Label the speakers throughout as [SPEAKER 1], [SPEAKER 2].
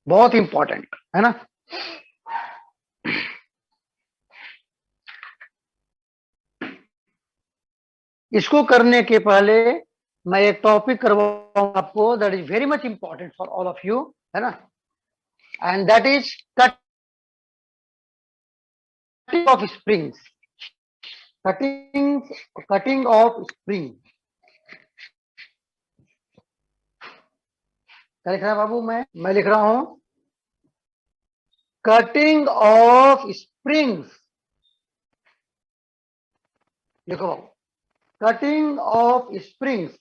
[SPEAKER 1] बहुत इंपॉर्टेंट है ना। इसको करने के पहले मैं एक टॉपिक करवाऊंगा आपको, that is very much important for all of you, है ना, and that is cutting of springs. Cutting cutting of spring. क्या लिख रहा है बाबू? मैं लिख रहा हूं कटिंग ऑफ स्प्रिंग्स। लिखो बाबू, कटिंग ऑफ स्प्रिंग्स।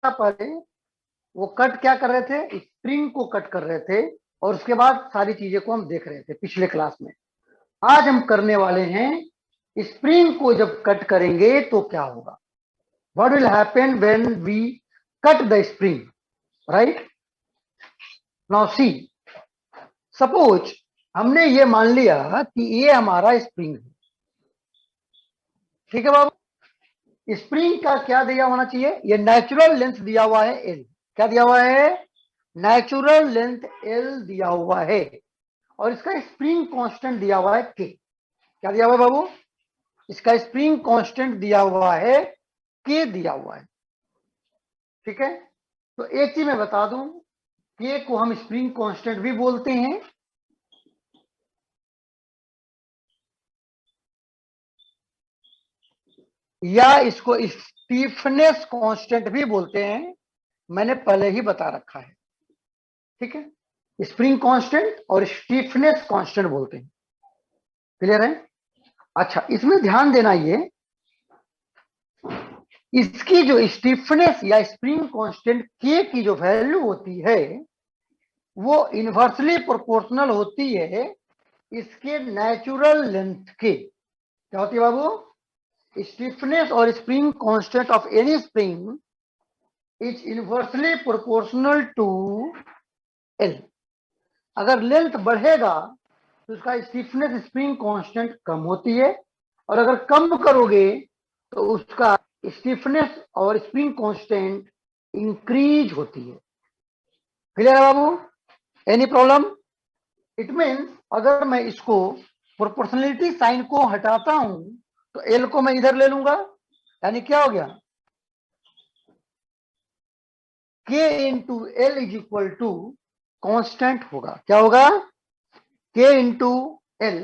[SPEAKER 1] पहले वो कट क्या कर रहे थे? स्प्रिंग को कट कर रहे थे, और उसके बाद सारी चीजें को हम देख रहे थे पिछले क्लास में। आज हम करने वाले हैं स्प्रिंग को जब कट करेंगे तो क्या होगा, what will happen when we cut the spring, right. Now see, suppose हमने ये मान लिया कि ये हमारा स्प्रिंग है, ठीक है बाबू। स्प्रिंग का क्या दिया होना चाहिए? ये नेचुरल लेंथ दिया हुआ है एल। क्या दिया हुआ है? नेचुरल लेंथ एल दिया हुआ है, और इसका स्प्रिंग कांस्टेंट दिया हुआ है के। क्या दिया हुआ है बाबू? इसका स्प्रिंग कांस्टेंट दिया हुआ है, के दिया हुआ है, ठीक है। तो एक चीज मैं बता दूं, के को हम स्प्रिंग कांस्टेंट भी बोलते हैं, या इसको स्टीफनेस कांस्टेंट भी बोलते हैं, मैंने पहले ही बता रखा है, ठीक है। स्प्रिंग कांस्टेंट और स्टीफनेस कांस्टेंट बोलते हैं, क्लियर है। अच्छा, इसमें ध्यान देना, ये इसकी जो स्टीफनेस या स्प्रिंग कांस्टेंट के की जो वैल्यू होती है वो इनवर्सली प्रोपोर्शनल होती है इसके नेचुरल लेंथ के। क्या होती है बाबू? स्टीफनेस और spring constant of any spring is inversely proportional to L. अगर लेंथ बढ़ेगा तो उसका स्टीफनेस स्प्रिंग कांस्टेंट कम होती है, और अगर कम करोगे तो उसका स्टीफनेस और स्प्रिंग कांस्टेंट इंक्रीज होती है। क्लियर है बाबू? Any problem? इट मीन्स अगर मैं इसको प्रोपोर्शनलिटी साइन को हटाता हूं तो एल को मैं इधर ले लूंगा, यानी क्या हो गया? K into L is equal to constant होगा। क्या होगा? के इंटू एल,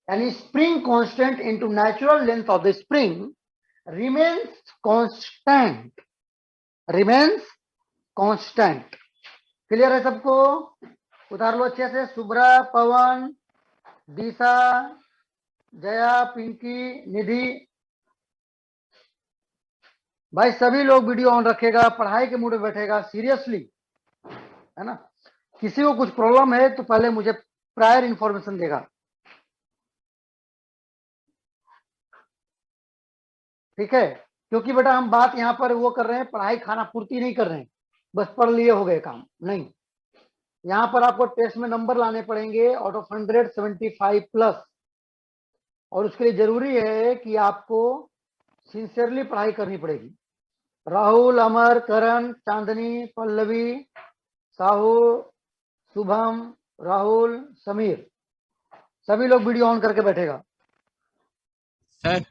[SPEAKER 1] यानी spring constant into natural length of the spring remains constant, remains constant. Clear है सबको? उतार लो अच्छे से। शुभ्रा, पवन, दिशा, जया, पिंकी, निधि, भाई सभी लोग वीडियो ऑन रखेगा, पढ़ाई के मूड में बैठेगा, सीरियसली, है ना। किसी को कुछ प्रॉब्लम है तो पहले मुझे प्रायर इंफॉर्मेशन देगा, ठीक है। क्योंकि बेटा हम बात यहाँ पर वो कर रहे हैं, पढ़ाई खाना पूर्ति नहीं कर रहे हैं, बस पढ़ लिए हो गए काम नहीं। यहाँ पर आपको टेस्ट में नंबर लाने पड़ेंगे आउट ऑफ 175 प्लस, और उसके लिए जरूरी है कि आपको सिंसियरली पढ़ाई करनी पड़ेगी। राहुल, अमर, करण, चांदनी, पल्लवी, साहू, शुभम, राहुल, समीर, सभी लोग वीडियो ऑन करके बैठेगा।
[SPEAKER 2] सर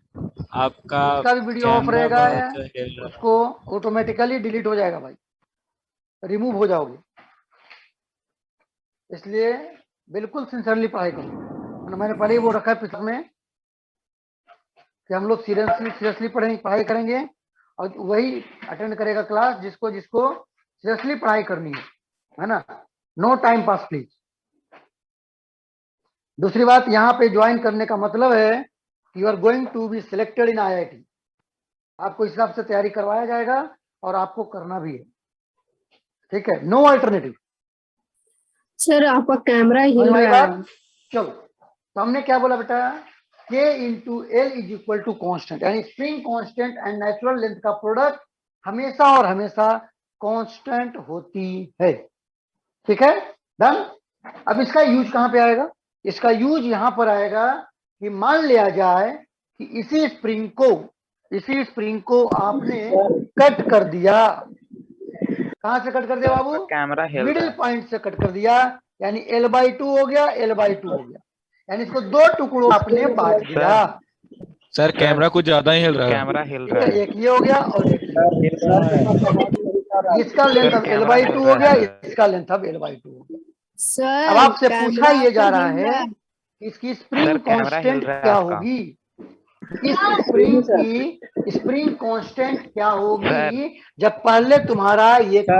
[SPEAKER 2] आपका
[SPEAKER 1] जिसका भी वीडियो ऑफ
[SPEAKER 2] कैमरा
[SPEAKER 1] रहेगा
[SPEAKER 2] बहुत हिल रहा है।
[SPEAKER 1] उसको ऑटोमेटिकली डिलीट हो जाएगा भाई, रिमूव हो जाओगे। इसलिए बिल्कुल सिंसियरली पढ़ाई करो। मैंने पहले ही वो रखा है पुस्तक में कि हम लोग सीरियसली पढ़ेंगे, पढ़ाई करेंगे, और वही अटेंड करेगा क्लास जिसको जिसको सीरियसली पढ़ाई करनी है ना। No time pass please. दूसरी बात, यहाँ पे ज्वाइन करने का मतलब है कि you are going to be selected in IIT. आपको इस हिसाब से तैयारी करवाया जाएगा और आपको करना भी है, ठीक है। No alternative.
[SPEAKER 3] सर आपका कैमरा हिल रहा है।
[SPEAKER 1] चलो, तो हमने क्या बोला बेटा? K into L is equal to constant, यानी spring constant and natural length का प्रोडक्ट हमेशा और हमेशा कॉन्स्टेंट होती है, ठीक है। डन। अब इसका यूज कहां पे आएगा? इसका यूज यहां पर आएगा कि मान लिया जाए कि इसी स्प्रिंग को आपने कट कर दिया। कहां से कट कर दिया बाबू?
[SPEAKER 4] कैमरा हिल रहा
[SPEAKER 1] मिडिल
[SPEAKER 4] है।
[SPEAKER 1] पॉइंट से कट कर दिया, यानी L/2 हो गया, L/2 हो गया, यानी इसको दो टुकड़ों में आपने बांट दिया।
[SPEAKER 5] सर कैमरा कुछ ज्यादा ही हिल रहा है।
[SPEAKER 4] कैमरा हिल
[SPEAKER 1] ठीक
[SPEAKER 4] रहा
[SPEAKER 1] है,
[SPEAKER 4] है।
[SPEAKER 1] एक ये हो गया और एक ये हो गया। इसका लेंथ अब
[SPEAKER 4] कैमरा
[SPEAKER 1] L/2
[SPEAKER 4] हिल
[SPEAKER 1] हो गया,
[SPEAKER 4] रहा है।
[SPEAKER 1] इसका लेंथ अब L/2 हो गया।
[SPEAKER 3] सर
[SPEAKER 1] अब आपसे पूछा ये जा रहा
[SPEAKER 3] कैमरा
[SPEAKER 1] है कि इसकी स्प्रिंग
[SPEAKER 4] सर, कैमरा हिल
[SPEAKER 1] कांस्टेंट
[SPEAKER 4] रहा है
[SPEAKER 1] क्या
[SPEAKER 4] आपका।
[SPEAKER 1] होगी, इस स्प्रिंग की स्प्रिंग कांस्टेंट क्या होगी जब पहले तुम्हारा ये था।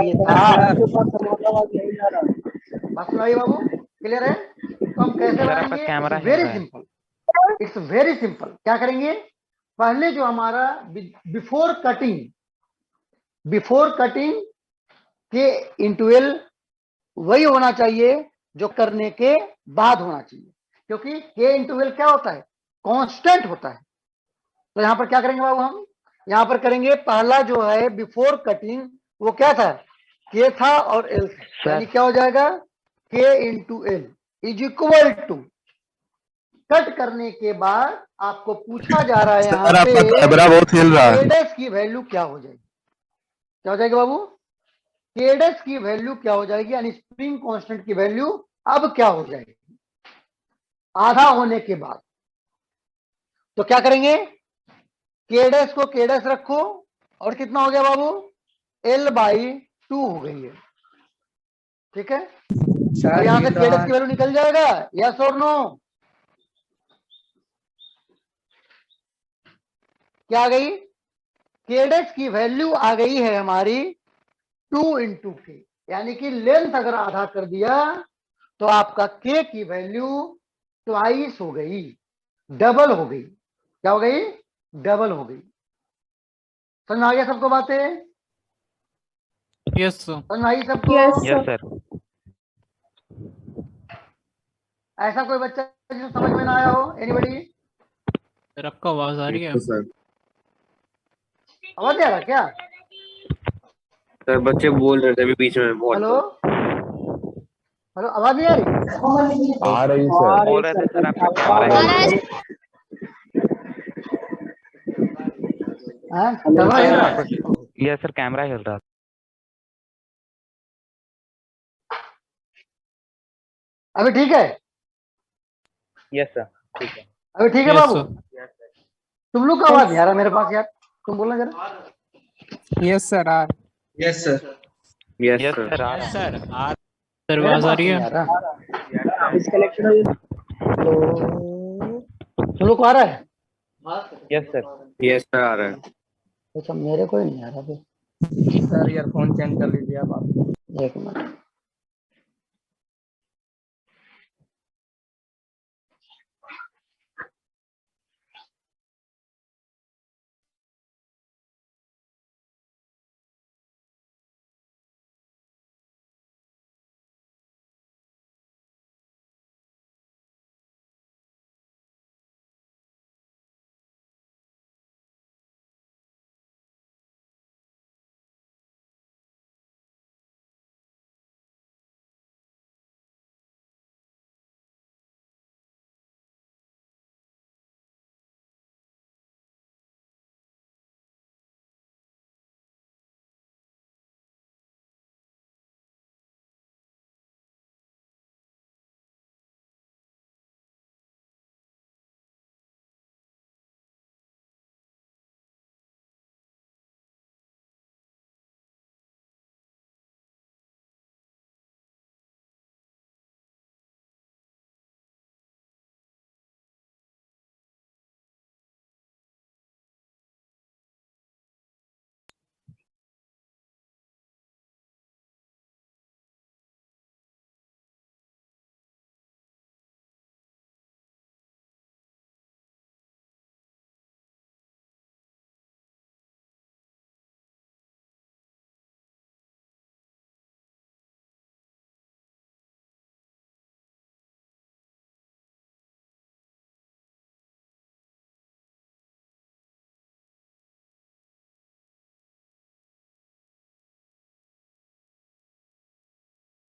[SPEAKER 1] बात सुनाइए बाबू, क्लियर है? तो हम कैसे
[SPEAKER 4] सर, आपका
[SPEAKER 1] बनाएंगे?
[SPEAKER 4] कैमरा
[SPEAKER 1] इट्स
[SPEAKER 4] हिल
[SPEAKER 1] वेरी
[SPEAKER 4] रहा है।
[SPEAKER 1] Simple, it's very simple. क्या करेंगे? पहले जो हमारा बिफोर कटिंग के इंटू एल वही होना चाहिए जो करने के बाद होना चाहिए, क्योंकि के इंटू एल क्या होता है? कांस्टेंट होता है। तो यहां पर क्या करेंगे बाबू? हम यहां पर करेंगे, पहला जो है बिफोर कटिंग वो क्या था? के था और एल था, यानी क्या हो जाएगा? K into L is equal to, cut करने के बाद आपको पूछा जा रहा है यहाँ
[SPEAKER 5] सर आपका
[SPEAKER 1] पे
[SPEAKER 5] कैमरा बहुत हिल रहा है।
[SPEAKER 1] के डैश की वैल्यू क्या हो जाएगी? क्या हो जाएगी बाबू? के डैश की वैल्यू क्या हो जाएगी, यानी स्प्रिंग कांस्टेंट की वैल्यू अब क्या हो जाएगी आधा होने के बाद? तो क्या करेंगे? के डैश को के डैश रखो, और कितना हो गया बाबू? L/2 हो गई है। ठीक है, अब यहां से के डैश की वैल्यू निकल जाएगा, यस और नो? क्या आ गई? के डैश की वैल्यू आ गई है हमारी 2 इंटू के, यानी कि लेंथ अगर आधा कर दिया तो आपका के की वैल्यू ट्वाइस हो गई, डबल हो गई। क्या हो गई? डबल हो गई। समझ में आ गया सबको बातें?
[SPEAKER 2] Yes sir.
[SPEAKER 1] समझ में आई सबको?
[SPEAKER 4] Yes sir.
[SPEAKER 1] ऐसा कोई बच्चा जिसे समझ में ना आया हो? एनीबॉडी?
[SPEAKER 2] सर आपका आवाज आ रही है?
[SPEAKER 1] आवाज नहीं आ रहा क्या?
[SPEAKER 6] सर बच्चे बोल रहे थे अभी बीच में बहुत।
[SPEAKER 1] हेलो हेलो, आवाज नहीं आ रही?
[SPEAKER 5] आ रही सर।
[SPEAKER 4] बोल रहे थे सर, आपका कैमरा हिल रहा है।
[SPEAKER 1] हाँ, कैमरा हिल रहा है?
[SPEAKER 4] यस सर, कैमरा हिल रहा है।
[SPEAKER 1] अभी ठीक है?
[SPEAKER 4] यस सर, ठीक है।
[SPEAKER 1] अभी ठीक है
[SPEAKER 2] यस
[SPEAKER 1] बाबू?
[SPEAKER 2] सर।
[SPEAKER 1] तुम लोग का आवाज नहीं आ रहा मेरे पास यार, तुम बोलना जरा।
[SPEAKER 7] Yes sir ah
[SPEAKER 6] yes sir.
[SPEAKER 4] Yes
[SPEAKER 6] yes sir.
[SPEAKER 4] Sir, आ रहा है।
[SPEAKER 2] सर
[SPEAKER 1] मेरे
[SPEAKER 2] आवाज आ
[SPEAKER 1] पास
[SPEAKER 2] रही
[SPEAKER 1] नहीं
[SPEAKER 2] है?
[SPEAKER 1] आ रहा। तुम लोग को आ रहा है?
[SPEAKER 4] Yes sir.
[SPEAKER 6] यस सर आ रहा है।
[SPEAKER 1] अच्छा, मेरे को ही नहीं आ रहा फिर।
[SPEAKER 7] सर ईयरफोन चेंज कर लीजिए आप।
[SPEAKER 1] एक मिनट।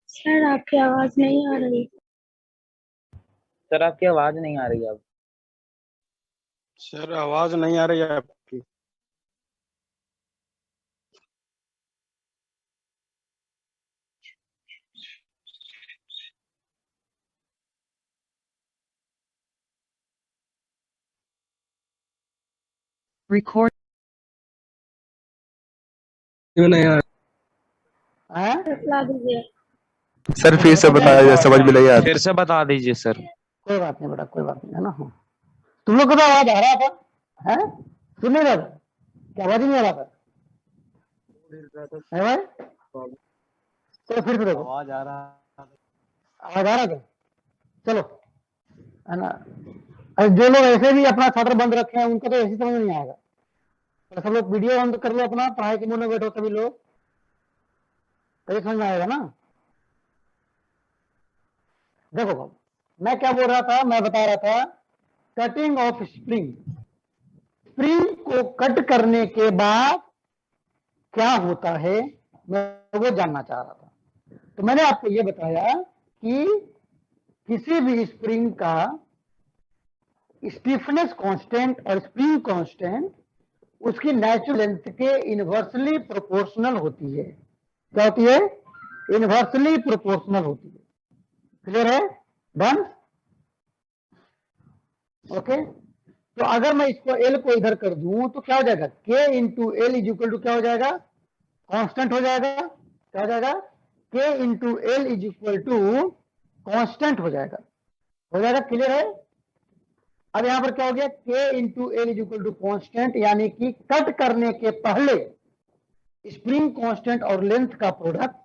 [SPEAKER 3] सर आपकी आवाज नहीं आ रही।
[SPEAKER 4] सर, आपकी आवाज नहीं आ रही अब।
[SPEAKER 8] सर आवाज नहीं आ रही है।
[SPEAKER 9] Record.
[SPEAKER 1] हैं?
[SPEAKER 3] बतला दीजिए।
[SPEAKER 5] सर फिर से बताया जाए, समझ में नहीं आ रहा।
[SPEAKER 6] फिर से बता दीजिए सर।
[SPEAKER 1] कोई बात नहीं बेटा, कोई बात नहीं है ना। हाँ। तुम लोग को तो आवाज आ रहा था, है? सुन नहीं रहा था? क्या आवाज ही नहीं आ रहा था? है भाई? तो फिर से देखो, आवाज आ रहा था। चलो, है ना। अरे जो लोग ऐसे भी अपना छात्र बंद रखे हैं उनको तो ऐसी समझ नहीं आएगा। तो सब लोग वीडियो बंद कर लो अपना, पढ़ाई के मुंह में बैठो सभी लोग, तो समझ में आएगा ना। देखो बाबू, मैं क्या बोल रहा था, मैं बता रहा था कटिंग ऑफ स्प्रिंग। स्प्रिंग को कट करने के बाद क्या होता है, मैं वो जानना चाह रहा था। तो मैंने आपको ये बताया कि किसी भी स्प्रिंग का स्टीफनेस कांस्टेंट और स्प्रिंग कांस्टेंट उसकी नेचुरल लेंथ के इनवर्सली प्रोपोर्शनल होती है। क्या होती है? इनवर्सली प्रोपोर्शनल होती है। क्लियर है? डन? ओके। तो अगर मैं इसको एल को इधर कर दूं तो क्या हो जाएगा? K into L is equal to क्या हो जाएगा? कांस्टेंट हो जाएगा। क्या हो जाएगा? K into L is equal to constant हो जाएगा। हो जाएगा? क्लियर है? अब यहां पर क्या हो गया? K into L is equal to constant, यानी कि कट करने के पहले स्प्रिंग कांस्टेंट और लेंथ का प्रोडक्ट,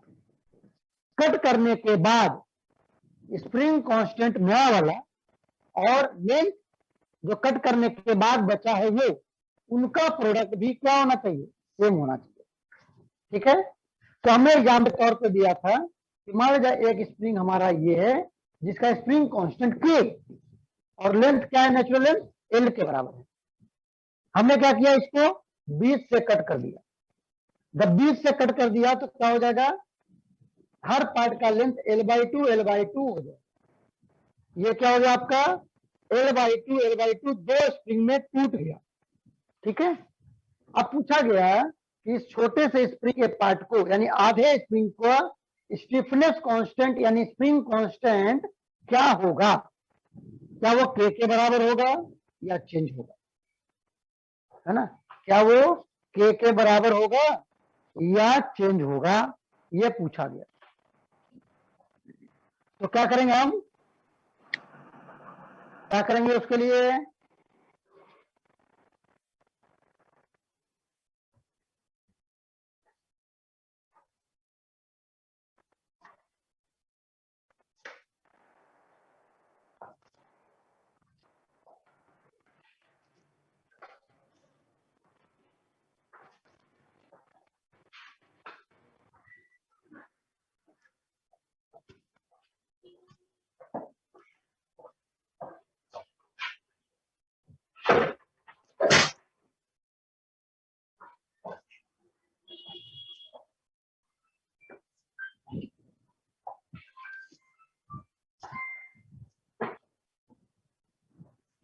[SPEAKER 1] कट करने के बाद स्प्रिंग कांस्टेंट नया वाला और लेंथ जो कट करने के बाद बचा है वो, उनका प्रोडक्ट भी क्या होना चाहिए? सेम होना चाहिए। ठीक है? तो हमने एग्जाम्पल के तौर पे दिया था कि मान लीजिए एक स्प्रिंग हमारा ये है जिसका स्प्रिंग कांस्टेंट के और लेंथ क्या है? नेचुरल लेंथ एल के बराबर है। हमने क्या किया? इसको 20 से कट कर दिया। जब 20 से कट कर दिया तो क्या हो जाएगा? हर पार्ट का लेंथ L/2 हो जाएगा। ये क्या हो गया आपका? L/2 दो स्प्रिंग में टूट गया। ठीक है? अब पूछा गया कि इस छोटे से स्प्रिंग के पार्ट को, यानी आधे स्प्रिंग को स्टिफनेस कांस्टेंट यानी स्प्रिंग कांस्टेंट क्या होगा? क्या वो के बराबर होगा या चेंज होगा? है ना? क्या वो के बराबर होगा या चेंज होगा? ये पूछा गया। तो क्या करेंगे हम? क्या करेंगे उसके लिए?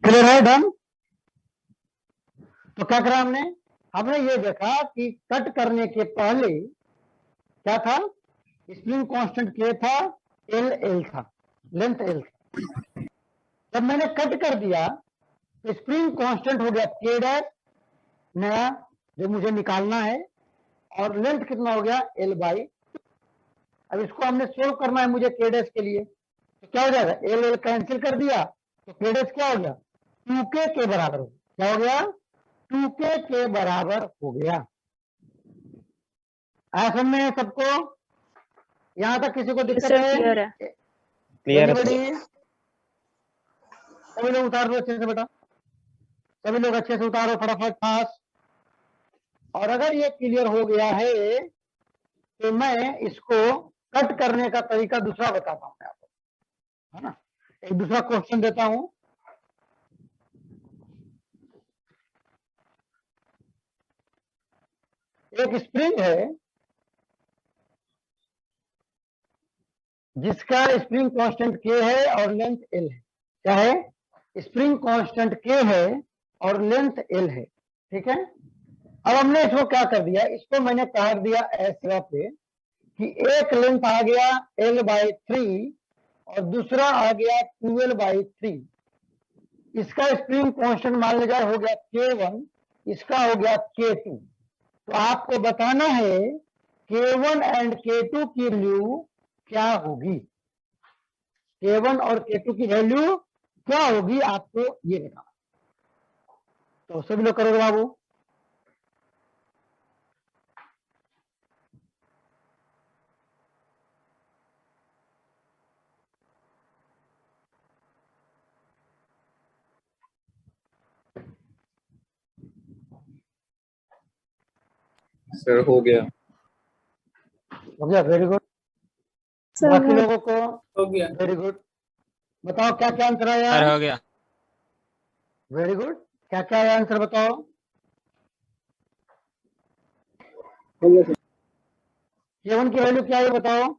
[SPEAKER 1] क्लियर है? डन? तो क्या करा हमने? हमने ये देखा कि कट करने के पहले क्या था? स्प्रिंग कांस्टेंट के था, एल था, लेंथ एल था। जब मैंने कट कर दिया तो स्प्रिंग कांस्टेंट हो गया के डैश नया जो मुझे निकालना है, और लेंथ कितना हो गया? L/2। अब इसको हमने सोल्व करना है मुझे के डैश के लिए, तो क्या हो जाएगा? एल कैंसिल कर दिया तो के डैश क्या हो गया? 2k के बराबर हो गया। क्या हो गया? 2k के बराबर हो गया। आया समझ में सबको? यहां तक किसी को दिक्कत है?
[SPEAKER 4] क्लियर है।
[SPEAKER 1] सभी लोग उतार दो अच्छे से बेटा, सभी लोग अच्छे से उतारो फटाफट फास्ट। और अगर ये क्लियर हो गया है तो मैं इसको कट करने का तरीका दूसरा बताता हूं मैं आपको, है ना। एक दूसरा क्वेश्चन देता हूं। एक स्प्रिंग है जिसका स्प्रिंग कांस्टेंट के है और लेंथ एल है। क्या है? स्प्रिंग कांस्टेंट के है और लेंथ एल है। ठीक है? अब हमने इसको क्या कर दिया? इसको मैंने काट दिया ऐसा पे कि एक लेंथ आ गया L/3 और दूसरा आ गया 12/3। इसका स्प्रिंग कांस्टेंट मान लिया जाए हो गया K1 इसका हो गया K2। तो आपको बताना है K1 एंड K2 की वैल्यू क्या होगी। K1 और K2 की वैल्यू क्या होगी आपको ये बताना। तो सभी लोग करोगे बाबू।
[SPEAKER 6] सर हो गया।
[SPEAKER 1] हो गया, वेरी गुड।
[SPEAKER 3] सर
[SPEAKER 1] बाकी लोगों को
[SPEAKER 2] हो गया
[SPEAKER 1] वेरी गुड। बताओ क्या क्या आंसर आया।
[SPEAKER 2] सर, हो गया।
[SPEAKER 1] Very good. क्या क्या आया आंसर बताओ। K1 की वैल्यू क्या है बताओ।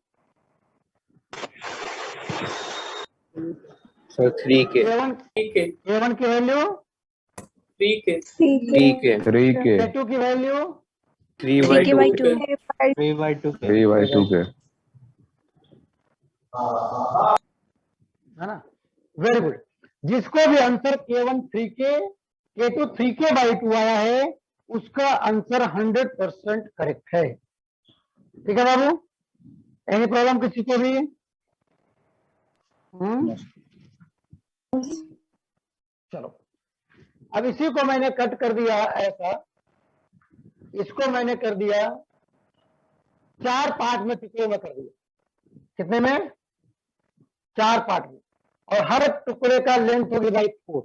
[SPEAKER 6] Sir 3K।
[SPEAKER 1] K1 की वैल्यू,
[SPEAKER 6] ठीक है।
[SPEAKER 5] 3K
[SPEAKER 1] K2 की वैल्यू,
[SPEAKER 6] 3/2
[SPEAKER 5] 3/2 के।
[SPEAKER 1] है ना। Very good. जिसको भी answer K1 3K, K2 3K/2 आया है उसका आंसर 100% करेक्ट है। ठीक है बाबू। एनी प्रॉब्लम किसी को भी। चलो अब इसी को मैंने कट कर दिया ऐसा, इसको मैंने कर दिया 4 पार्ट में, टुकड़ों में कर दिया। कितने में? 4 पार्ट में। और हर टुकड़े का लेंथ होगी बाई 4।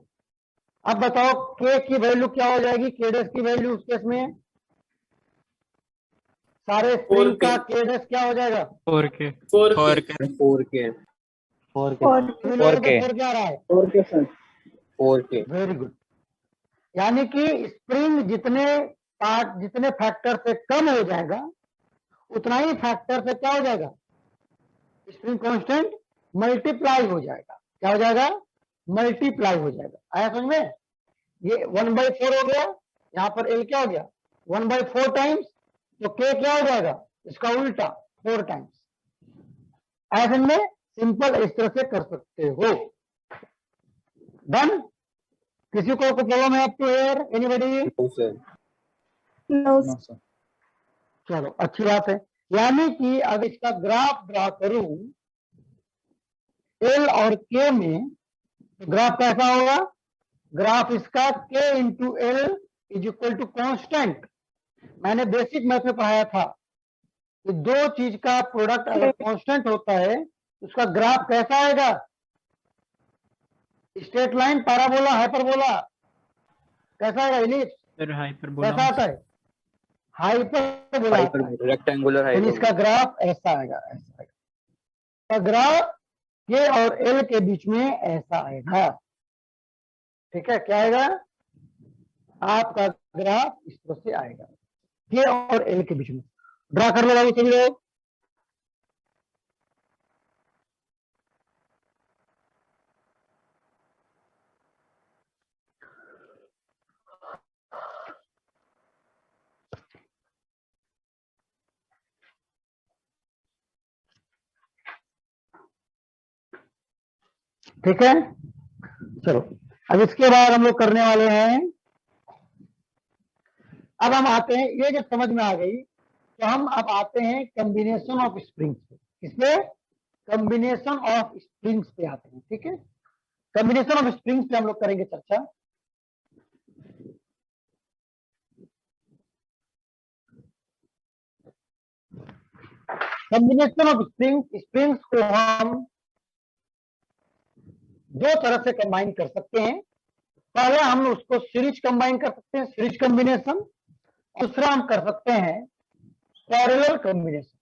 [SPEAKER 1] अब बताओ K की वैल्यू क्या हो जाएगी, K' की वैल्यू उस केस में सारे स्प्रिंग का K' क्या हो जाएगा?
[SPEAKER 2] 4K।
[SPEAKER 6] 4K।
[SPEAKER 1] 4 क्या आ रहा है?
[SPEAKER 6] 4K।
[SPEAKER 1] Very good. यानी कि स्प्रिंग जितने पार्ट, जितने फैक्टर से कम हो जाएगा उतना ही फैक्टर से क्या हो जाएगा, स्प्रिंग कांस्टेंट मल्टीप्लाई हो जाएगा। क्या हो जाएगा? मल्टीप्लाई हो जाएगा। आया समझ में? ये 1/4 हो गया, यहाँ पर L क्या हो गया 1/4 टाइम्स, तो K क्या हो जाएगा इसका उल्टा 4 टाइम्स। आया समझ में? सिंपल इस तरह से कर सकते हो। डन। किसी को प्रॉब्लम है आपको here? Anybody?
[SPEAKER 6] No sir.
[SPEAKER 3] No
[SPEAKER 1] चलो अच्छी बात है। यानी कि अब इसका ग्राफ ड्रा करूं L और K में, तो ग्राफ कैसा होगा? ग्राफ इसका K into L is equal to constant. मैंने बेसिक मैथ में पढ़ाया था कि दो चीज का प्रोडक्ट अगर कांस्टेंट होता है तो उसका ग्राफ कैसा आएगा? स्ट्रेट लाइन, पैराबोला, हाइपरबोला, कैसा आएगा? Ellipse
[SPEAKER 2] sir, hyperbola.
[SPEAKER 1] कैसा आता है? हाइपरबोला आता है।
[SPEAKER 6] रेक्टेंगुलर
[SPEAKER 1] यानी
[SPEAKER 6] हाइपरबोला।
[SPEAKER 1] इसका ग्राफ ऐसा आएगा, ऐसा आएगा। ग्राफ K और L के बीच में ऐसा आएगा। ठीक है, क्या आएगा? आपका ग्राफ इस तरह से आएगा K और L के बीच में। ड्रा कर लो बाबू सभी लोग। ठीक है, चलो अब इसके बाद हम लोग करने वाले हैं, अब हम आते हैं, ये जब समझ में आ गई तो हम अब आते हैं कॉम्बिनेशन ऑफ स्प्रिंग्स पे। किसपे? कॉम्बिनेशन ऑफ स्प्रिंग्स पे आते हैं। ठीक है, कॉम्बिनेशन ऑफ स्प्रिंग्स पे हम लोग करेंगे चर्चा। कॉम्बिनेशन ऑफ स्प्रिंग्स, स्प्रिंग्स को हम दो तरह से कंबाइन कर सकते हैं। पहले हम उसको सीरीज कंबाइन कर सकते हैं, सीरीज कॉम्बिनेशन। दूसरा हम कर सकते हैं पैरेलल कॉम्बिनेशन।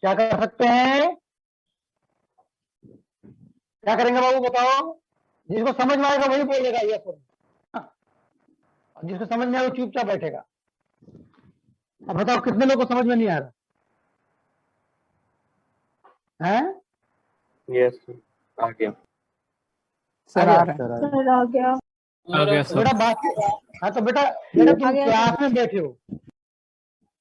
[SPEAKER 1] क्या कर सकते हैं? क्या करेंगे बाबू बताओ? जिसको समझ में आएगा वही बोलेगा यस और नो, और जिसको समझ में आए वो चुपचाप बैठेगा। अब बताओ कितने लोगों को समझ में नहीं आ रहा है?
[SPEAKER 6] यस आ गया।
[SPEAKER 7] सर
[SPEAKER 1] आ
[SPEAKER 7] आ
[SPEAKER 1] गया?
[SPEAKER 7] रहा है।
[SPEAKER 3] सर आ गया।
[SPEAKER 2] आ गया
[SPEAKER 1] तो
[SPEAKER 2] सर।
[SPEAKER 1] बेटा बात, हाँ तो बेटा तुम
[SPEAKER 3] आ गया।
[SPEAKER 1] क्लास में बैठे हो,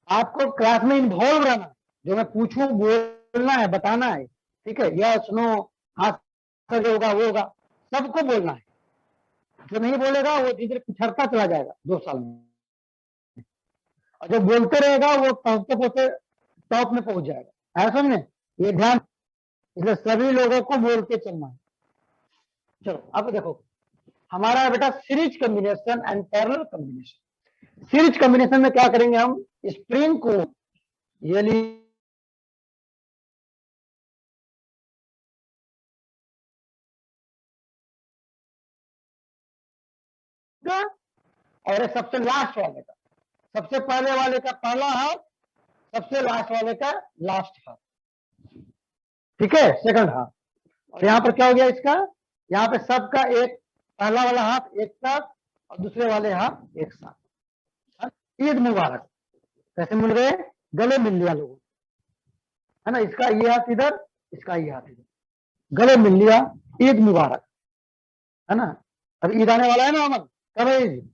[SPEAKER 1] आपको क्लास में इन्वॉल्व रहना। जो मैं पूछूं बोलना है, बताना है। ठीक है, यस नो, हाँ सर, जो होगा वो होगा, सबको बोलना है। जो नहीं बोलेगा वो धीरे धीरे पिछड़ता चला जाएगा 2 साल में। और जो बोलते रहेगा वो पहुंचते पहुंचते टॉप में पहुंच जाएगा। है समझे? ये ध्यान, इसलिए सभी लोगों को बोल के चलना है। चलो अब देखो, हमारा है बेटा series combination and parallel combination. Series combination में क्या करेंगे हम, स्प्रिंग को ये और सबसे लास्ट वाले का, सबसे पहले वाले का पहला हाथ, सबसे लास्ट वाले का लास्ट हाथ, ठीक है, सेकंड हाथ। और यहाँ पर क्या हो गया इसका, यहाँ पे सबका एक पहला वाला हाथ एक साथ और दूसरे वाले हाथ एक साथ। ईद मुबारक। कैसे मिल गए, गले मिल लिया लोगों, है ना, इसका ये हाथ इधर, इसका ये हाथ इधर, गले मिल लिया, ईद मुबारक, है ना। अब ईद आने वाला है ना अमन, कब है ईद?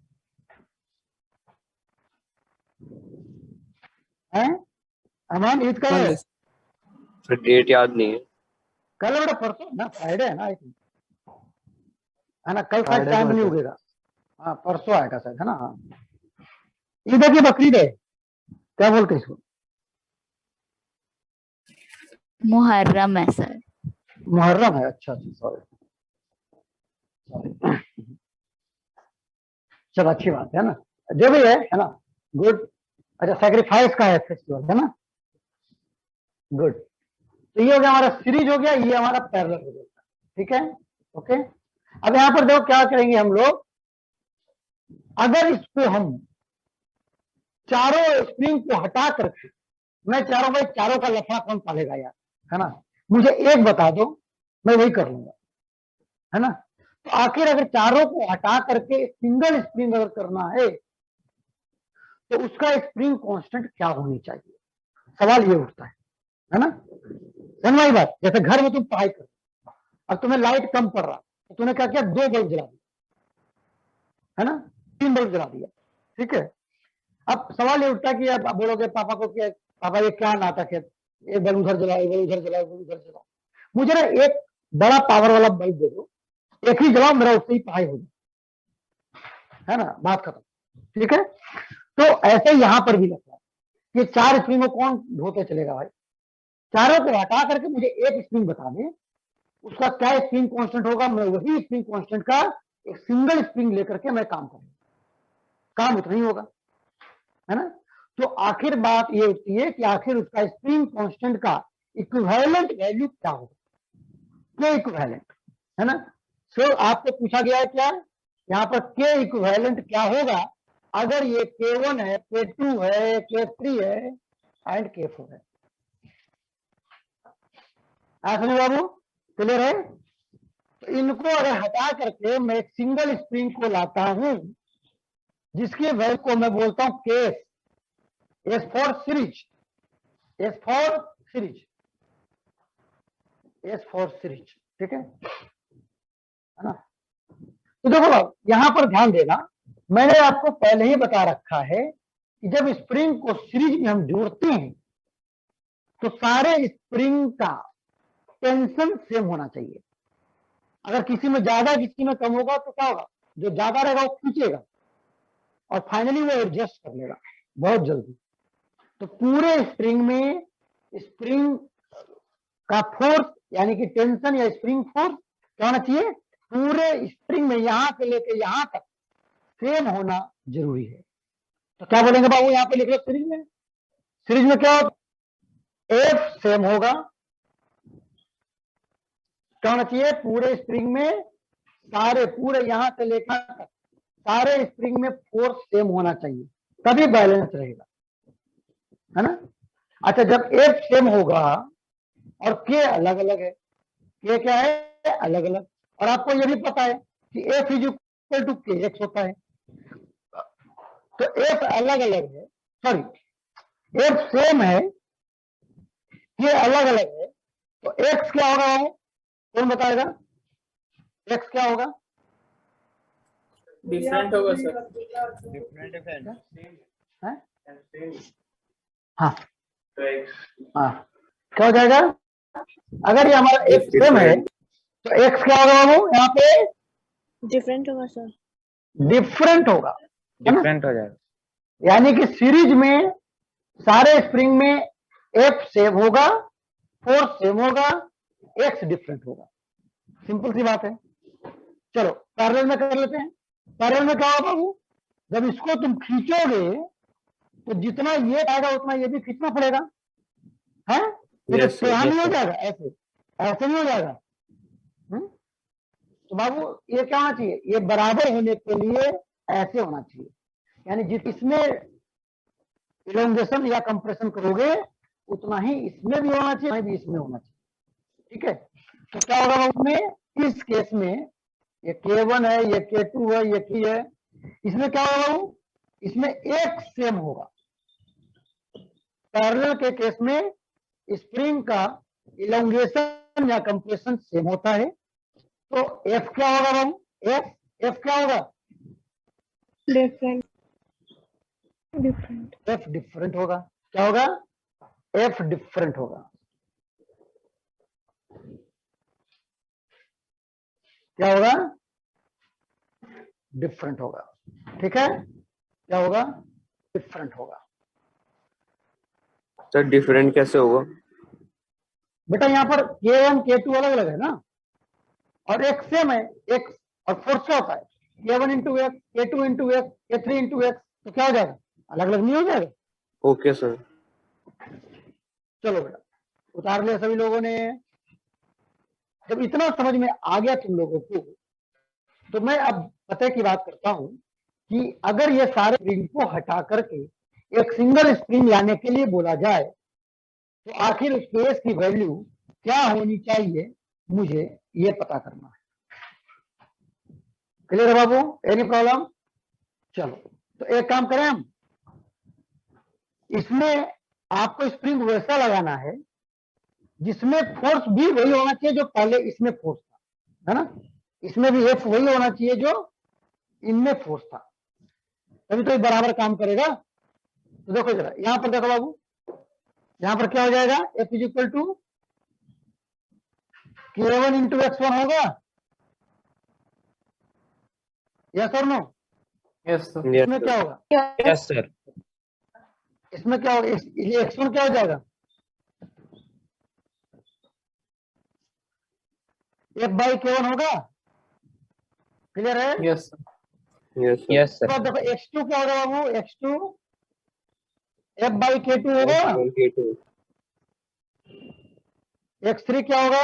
[SPEAKER 1] अमन ईद कब है?
[SPEAKER 6] फिर डेट याद नहीं है।
[SPEAKER 1] कल बेटा, परसों ना, फ्राइडे है ना, आई थिंक, है ना, कल शायद
[SPEAKER 5] Friday
[SPEAKER 1] टाइम
[SPEAKER 5] को
[SPEAKER 1] नहीं
[SPEAKER 5] है।
[SPEAKER 1] उगेगा। हाँ परसों आएगा शायद, है ना। हाँ ईद है कि बकरीद है, क्या बोलते हैं इसको?
[SPEAKER 9] मुहर्रम है सर।
[SPEAKER 1] मुहर्रम है, अच्छा अच्छा, सॉरी। चलो अच्छी बात है ना, जो भी है ना, गुड। अच्छा सैक्रिफाइस का है फेस्टिवल, है ना, गुड। तो ये हो गया हमारा सीरीज हो गया, ये हमारा पैरेलल हो गया, ठीक है, ओके। अब यहाँ पर देखो क्या करेंगे हम लोग, अगर इसको हम चारों स्प्रिंग को हटा करके, मैं चारों भाई चारों का लफड़ा कौन पालेगा यार, है ना, मुझे एक बता दो, मैं वही कर लूंगा, है ना। तो आखिर अगर चारों को हटा करके सिंगल स्प्रिंग अगर करना है तो उसका स्प्रिंग कांस्टेंट क्या होनी चाहिए, सवाल ये उठता है ना। समझ बात, जैसे घर में तुम पढ़ाई कर, अब तुम्हें लाइट कम पड़ रहा तो तूने क्या किया, 2 बल्ब जला दिया, है ना, 3 बल्ब जला दिया, ठीक है। अब सवाल ये उठता है कि आप बोलोगे पापा को कि पापा ये क्या नाटक है, एक बल्ब उधर जलाओ, एक बल्ब उधर जलाओ, एक बल्ब उधर जलाओ, मुझे ना एक बड़ा पावर वाला बल्ब दे दो, एक ही जलाओ, मेरा उससे ही पढ़ाई हो जाए, है ना, बात खत्म, ठीक है। तो ऐसे यहां पर भी लगता है कि 4 स्प्रिंग को कौन ढोते चलेगा भाई, चारों को हटा करके मुझे एक स्प्रिंग बता दें, उसका क्या स्प्रिंग कांस्टेंट होगा, मैं वही स्प्रिंग कांस्टेंट का एक सिंगल स्प्रिंग लेकर के मैं काम करूंगा, काम उतना ही होगा, है ना। तो आखिर बात ये होती है कि आखिर उसका स्प्रिंग कांस्टेंट का इक्विवेलेंट वैल्यू क्या होगा, के इक्विवेलेंट, है ना। सो आपको पूछा गया है क्या, यहाँ पर के इक्विवेलेंट क्या होगा, अगर ये K1 है, K2 है, K3 है एंड K4 है। समझे बाबू, क्लियर है। तो इनको अगर हटा करके मैं एक सिंगल स्प्रिंग को लाता हूं जिसकी वैल्यू को मैं बोलता हूं case, S for series, S for series, S for series, ठीक है ना। तो देखो यहां पर ध्यान देना, मैंने आपको पहले ही बता रखा है कि जब स्प्रिंग को सीरीज में हम जोड़ते हैं तो सारे स्प्रिंग का टेंशन सेम होना चाहिए। अगर किसी में ज्यादा किसी में कम होगा तो क्या होगा, जो ज्यादा रहेगा वो खींचेगा और फाइनली वो एडजस्ट कर लेगा बहुत जल्दी। तो पूरे स्प्रिंग में स्प्रिंग का फोर्स यानी कि टेंशन या स्प्रिंग फोर्स क्या होना चाहिए, पूरे स्प्रिंग में यहां से लेकर यहां तक सेम होना जरूरी है। तो क्या बोलेंगे बाबू, यहां पे लिख लो सीरीज में, सीरीज में क्या होगा, एफ सेम होगा, क्या होना चाहिए, पूरे स्प्रिंग में सारे पूरे यहां से लेकर तक सारे स्प्रिंग में फोर्स सेम होना चाहिए, तभी बैलेंस रहेगा, है ना। अच्छा जब एफ सेम होगा और के अलग अलग है, के क्या है, अलग अलग, और आपको ये भी पता है कि एफ इज इक्वल टू के एक्स होता है, तो एफ अलग अलग है, सॉरी एफ सेम है, के अलग अलग है, तो एक्स क्या होगा वो कौन बताएगा, एक्स क्या होगा,
[SPEAKER 2] डिफरेंट होगा सर।
[SPEAKER 1] हाँ हाँ क्या हो जाएगा, अगर ये हमारा एक्स सेम है तो एक्स क्या होगा बाबू, यहाँ पे
[SPEAKER 9] डिफरेंट होगा सर,
[SPEAKER 1] डिफरेंट होगा, है ना?
[SPEAKER 4] डिफरेंट हो जाएगा।
[SPEAKER 1] यानी कि सीरीज में सारे स्प्रिंग में एफ सेम होगा, फोर्स सेम होगा, एक्स डिफरेंट होगा। सिंपल सी बात है। चलो पैरेलल में कर लेते हैं। पैरेलल में क्या होगा बाबू, जब इसको तुम खींचोगे तो जितना ये आएगा उतना ये भी खींचना पड़ेगा, है?
[SPEAKER 6] Yes, sir,
[SPEAKER 1] यहाँ
[SPEAKER 6] yes,
[SPEAKER 1] नहीं हो
[SPEAKER 6] sir.
[SPEAKER 1] जाएगा, ऐसे ऐसे नहीं हो जाएगा। तो बाबू ये क्या होना चाहिए, ये बराबर होने के लिए ऐसे होना चाहिए। यानी जिस इसमें इलोंगेशन या कंप्रेशन करोगे उतना ही इसमें भी होना चाहिए, भी इसमें होना चाहिए। ठीक है, तो क्या होगा उसमें, इस केस में ये K1 है, ये K2 है, ये K है, इसमें क्या होगा वो, इसमें एक सेम होगा। पैरेलल के केस में स्प्रिंग का इलोंगेशन या कंप्रेशन सेम होता है, तो F क्या होगा बाबू, F क्या होगा,
[SPEAKER 3] डिफरेंट डिफरेंट
[SPEAKER 1] F डिफरेंट होगा। क्या होगा, F डिफरेंट होगा। क्या होगा, डिफरेंट होगा। ठीक है, क्या होगा, डिफरेंट होगा।
[SPEAKER 6] सर डिफरेंट कैसे होगा?
[SPEAKER 1] बेटा यहाँ पर K1 K2 अलग अलग है ना, और एक सेम है, एक और फोर्स क्या होता है, K1 into x, K2 into x, K3 into x, तो क्या हो जाएगा, अलग अलग नहीं हो जाएगा।
[SPEAKER 6] Okay sir.
[SPEAKER 1] चलो बेटा उतार लिया सभी लोगों ने। जब इतना समझ में आ गया तुम लोगों को, तो मैं अब पते की बात करता हूं कि अगर ये सारे स्प्रिंग को हटा करके एक सिंगल स्प्रिंग लाने के लिए बोला जाए तो आखिर उस केस की वैल्यू क्या होनी चाहिए, मुझे ये पता करना है। क्लियर है बाबू, एनी प्रॉब्लम? चलो तो एक काम करें हम, इसमें आपको स्प्रिंग वैसा लगाना है जिसमें फोर्स भी वही होना चाहिए जो पहले इसमें फोर्स था, है ना? इसमें भी एफ वही होना चाहिए जो इनमें फोर्स था, तभी तो ये बराबर काम करेगा। तो देखो जरा यहां पर देखो बाबू, यहां पर क्या हो जाएगा, F is equal to K1 into X1 होगा, यस और नो?
[SPEAKER 2] Yes sir.
[SPEAKER 1] इसमें क्या होगा,
[SPEAKER 4] यस सर।
[SPEAKER 1] इसमें क्या होगा, ये X1 क्या हो जाएगा, F/K1 होगा। क्लियर है?
[SPEAKER 2] Yes sir.
[SPEAKER 6] Yes sir.
[SPEAKER 4] Yes
[SPEAKER 1] तो
[SPEAKER 4] सर।
[SPEAKER 1] अब देखो X2 क्या होगा बाबू, X2 F/K2 होगा, X3 क्या होगा,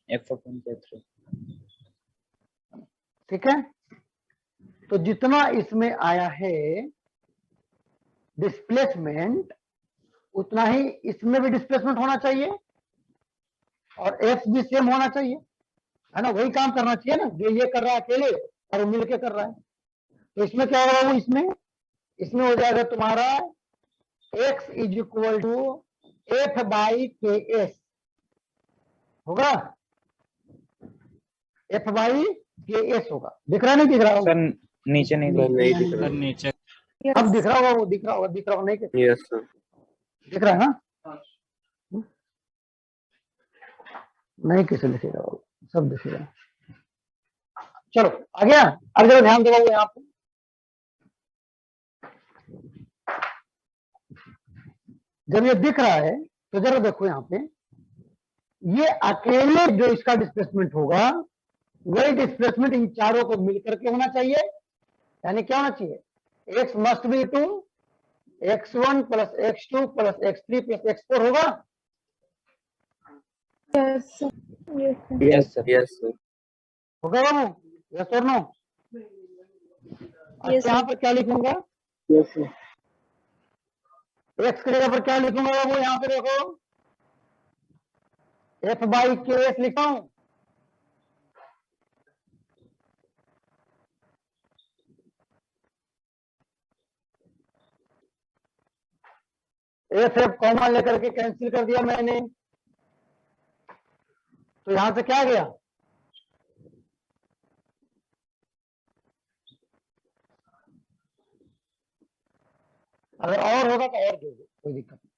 [SPEAKER 4] F/K3।
[SPEAKER 1] ठीक है? तो जितना इसमें आया है डिस्प्लेसमेंट, उतना ही इसमें भी डिस्प्लेसमेंट होना चाहिए और एफ भी सेम होना चाहिए, है ना? वही काम करना चाहिए ना जो ये कर रहा है अकेले और वो मिलके कर रहा है। तो इसमें क्या होगा वो, इसमें हो जाएगा तुम्हारा x is equal to F/KS होगा, F/KS होगा। दिख रहा नहीं दिख रहा होगा?
[SPEAKER 4] सर नीचे नहीं
[SPEAKER 6] सर नहीं दिख
[SPEAKER 2] सर
[SPEAKER 6] रहा।
[SPEAKER 2] नीचे।
[SPEAKER 1] अब दिख रहा होगा, वो दिख रहा होगा, दिख रहा होगा नहीं,
[SPEAKER 6] यस सर।
[SPEAKER 1] दिख रहा है ना? नहीं किसे लिखेगा वो, सब दिखेगा। चलो आ गया। अब जरा ध्यान दो यहाँ पे, जब ये दिख रहा है तो जरा देखो यहाँ पे, ये अकेले जो इसका डिस्प्लेसमेंट होगा वही डिस्प्लेसमेंट इन चारों को मिलकर के होना चाहिए। यानी क्या होना चाहिए, x must be to x1 plus x2 plus x3 plus x4 होगा।
[SPEAKER 3] Yes
[SPEAKER 4] yes sir.
[SPEAKER 6] Yes sir.
[SPEAKER 1] होगा बाबू, यस और नो?
[SPEAKER 3] Yes,
[SPEAKER 1] यहाँ पर क्या लिखूंगा,
[SPEAKER 5] यस सर।
[SPEAKER 1] x की जगह पर क्या लिखूंगा बाबू, यहाँ पे देखो F/KS लिखा हूं। F कॉमा लेकर के कैंसिल कर दिया मैंने, तो यहां से क्या गया, अगर और होगा तो और दे दो, कोई दिक्कत नहीं।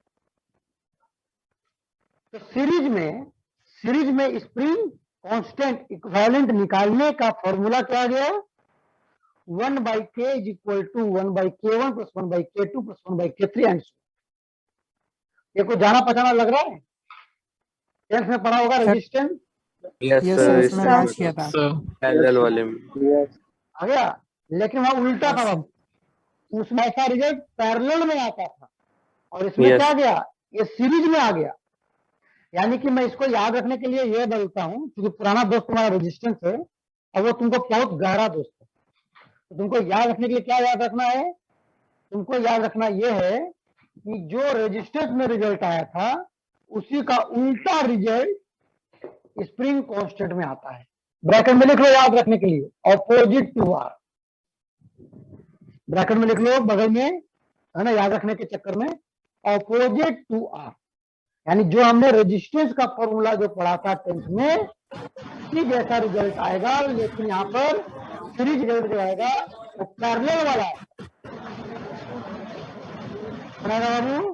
[SPEAKER 1] तो सीरीज में स्प्रिंग कांस्टेंट इक्विवेलेंट निकालने का फॉर्मूला क्या गया, 1 by k is equal to 1 by k1 plus 1 by k2 plus 1 by k3 and so. ये कुछ जाना पहचाना लग रहा है? टेंथ में पढ़ा होगा resistance.
[SPEAKER 6] Yes
[SPEAKER 7] yes
[SPEAKER 6] sir,
[SPEAKER 7] sir, इसमें मैच किया था।
[SPEAKER 6] पैरेलल वाले में।
[SPEAKER 1] आ गया, लेकिन वहां उल्टा था बाबू, उसमें ऐसा रिजल्ट पैरेलल में आता था और इसमें
[SPEAKER 6] Yes.
[SPEAKER 1] क्या गया, ये सीरीज में आ गया। यानी कि मैं इसको याद रखने के लिए ये बोलता हूँ, क्योंकि पुराना दोस्त तुम्हारा रेजिस्टेंस है और वो तुमको बहुत गहरा दोस्त है, तो तुमको याद रखने के लिए क्या याद रखना है, तुमको याद रखना ये है कि जो रेजिस्टेंस में रिजल्ट आया था उसी का उल्टा रिजल्ट स्प्रिंग कांस्टेंट में आता है। ब्रैकेट में लिख लो याद रखने के लिए, ऑपोजिट टू आर, ब्रैकेट में लिख लो बगल में, है ना, याद रखने के चक्कर में, ऑपोजिट टू आर। यानी जो हमने रेजिस्टेंस का फॉर्मूला जो पढ़ा था 10th में, उसी जैसा रिजल्ट आएगा, लेकिन यहाँ पर सीरीज रिजल्ट जो आएगा वो पैरेलल वाला है। बाबू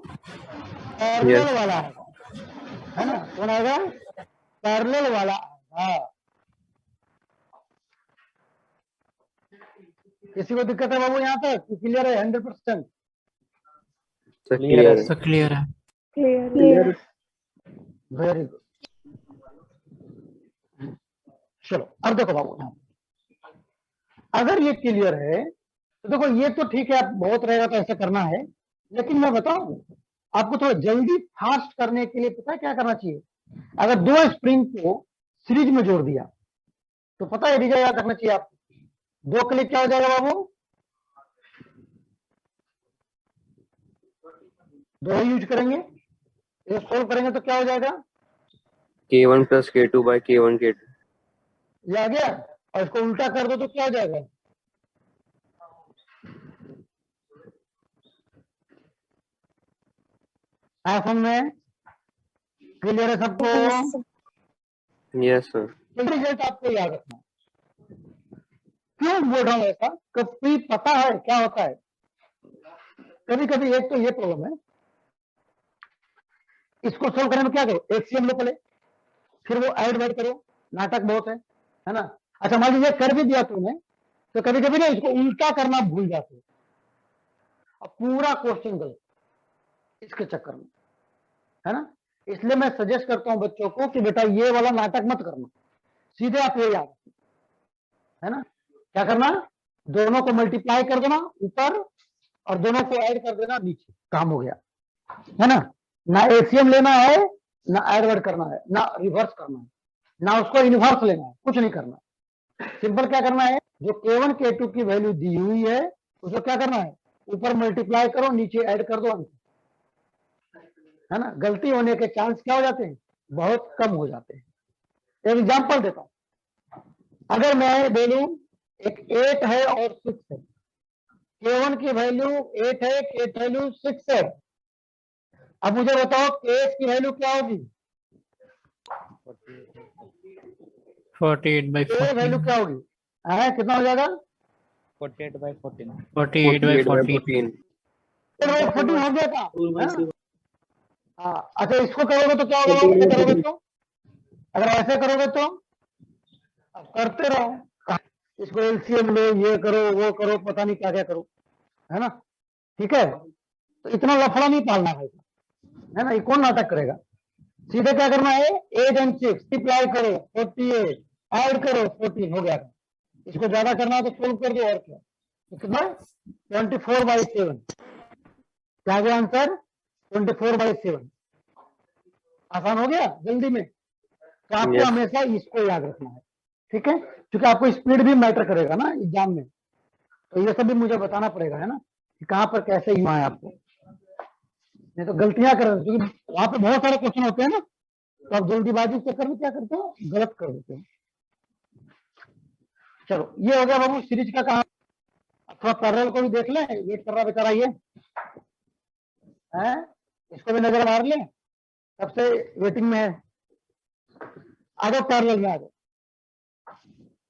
[SPEAKER 1] पैरेलल वाला है ना, कौन आएगा, पैरेलल वाला आएगा। किसी को दिक्कत है बाबू यहाँ तक? क्लियर है 100%?
[SPEAKER 6] क्लियर है।
[SPEAKER 7] सर क्लियर है।
[SPEAKER 1] Very good. चलो अब देखो बाबू, यहाँ अगर ये क्लियर है तो देखो, ये तो ठीक है, आप बहुत रहेगा तो ऐसा करना है, लेकिन मैं बताऊं आपको थोड़ा जल्दी फास्ट करने के लिए पता है क्या करना चाहिए? अगर दो स्प्रिंग को सीरीज में जोड़ दिया तो पता है रिजल्ट याद रखना चाहिए आपको। दो के लिए क्या हो जाएगा बाबू, दो ही यूज करेंगे, ये सोल्व करेंगे तो क्या हो जाएगा,
[SPEAKER 6] K1 plus K2 by K1 K2।
[SPEAKER 1] ये आ गया। और इसको उल्टा कर दो तो क्या हो जाएगा, समझ में? क्लियर है सबको?
[SPEAKER 6] Yes sir.
[SPEAKER 1] रिजल्ट आपको याद रखना है। क्यों बोल रहा हूं ऐसा, कभी पता है क्या होता है, कभी कभी एक तो ये प्रॉब्लम है, इसको सोल्व करने में क्या करो, एचसीएम लो पहले, फिर वो ऐड वैड करो, नाटक बहुत है ना। अच्छा मान लीजिए कर भी दिया तुमने, तो कभी कभी ना इसको उल्टा करना भूल जाते हो, अब पूरा क्वेश्चन गलत इसके चक्कर में, है ना। इसलिए मैं सजेस्ट करता हूं बच्चों को कि बेटा ये वाला नाटक मत करना, सीधे आप ये याद, है ना, क्या करना, दोनों को मल्टीप्लाई कर देना ऊपर और दोनों को ऐड कर देना नीचे, काम हो गया, है ना। ना एचसीएम लेना है, ना ऐड वर्ड करना है, ना रिवर्स करना है, ना उसको इनवर्स लेना है, कुछ नहीं करना। सिंपल क्या करना है, जो K1 K2 की वैल्यू दी हुई है उसको क्या करना है, ऊपर मल्टीप्लाई करो, नीचे ऐड कर दो, है ना। गलती होने के चांस क्या हो जाते हैं, बहुत कम हो जाते हैं। एक एग्जांपल देता हूं, अगर मैं बोलूं एक 8 है और 6 है, K1 की वैल्यू 8 है, K वैल्यू 6 है, अब मुझे बताओ K की वैल्यू क्या होगी,
[SPEAKER 7] 48 by
[SPEAKER 1] K वैल्यू
[SPEAKER 7] 14।
[SPEAKER 1] क्या होगी, कितना हो जाएगा,
[SPEAKER 4] 48 by 14।
[SPEAKER 7] 48 by 14।
[SPEAKER 1] 14 हो गया था, है ना? हाँ, अच्छा इसको करोगे तो क्या होगा, ऐसे करोगे तो, अगर ऐसे करोगे तो अब करते रहो, इसको एलसीएम लो, ये करो वो करो, पता नहीं क्या क्या करो, है ना। ठीक है, तो इतना लफड़ा नहीं पालना है ना, ये कौन नाटक करेगा। सीधे क्या करना है, 8 and 6 मल्टीप्लाई करो 48, ऐड करो 14, हो गया। इसको ज्यादा करना है तो सोल्व कर दो, और क्या, तो कितना 24/7, क्या गया आंसर, 24/7। आसान हो गया जल्दी में, तो आपको
[SPEAKER 6] Yes.
[SPEAKER 1] हमेशा इसको याद रखना है, ठीक है, क्योंकि आपको स्पीड भी मैटर करेगा ना एग्जाम में, तो ये सब भी मुझे बताना पड़ेगा, है ना, कि कहाँ पर कैसे युवा है आपको, नहीं तो गलतियां कर रहे हो, क्योंकि वहां पे बहुत सारे क्वेश्चन होते हैं ना, तो आप जल्दीबाजी के चक्कर में क्या करते हो, गलत कर देते हो। चलो ये हो गया बाबू सीरीज का कहा, थोड़ा पैरेलल को भी देख ले, वेट कर रहा बेचारा ये है, इसको भी नजर मार ले, सबसे वेटिंग में है। आ जाओ पैरेलल में, आ जाओ।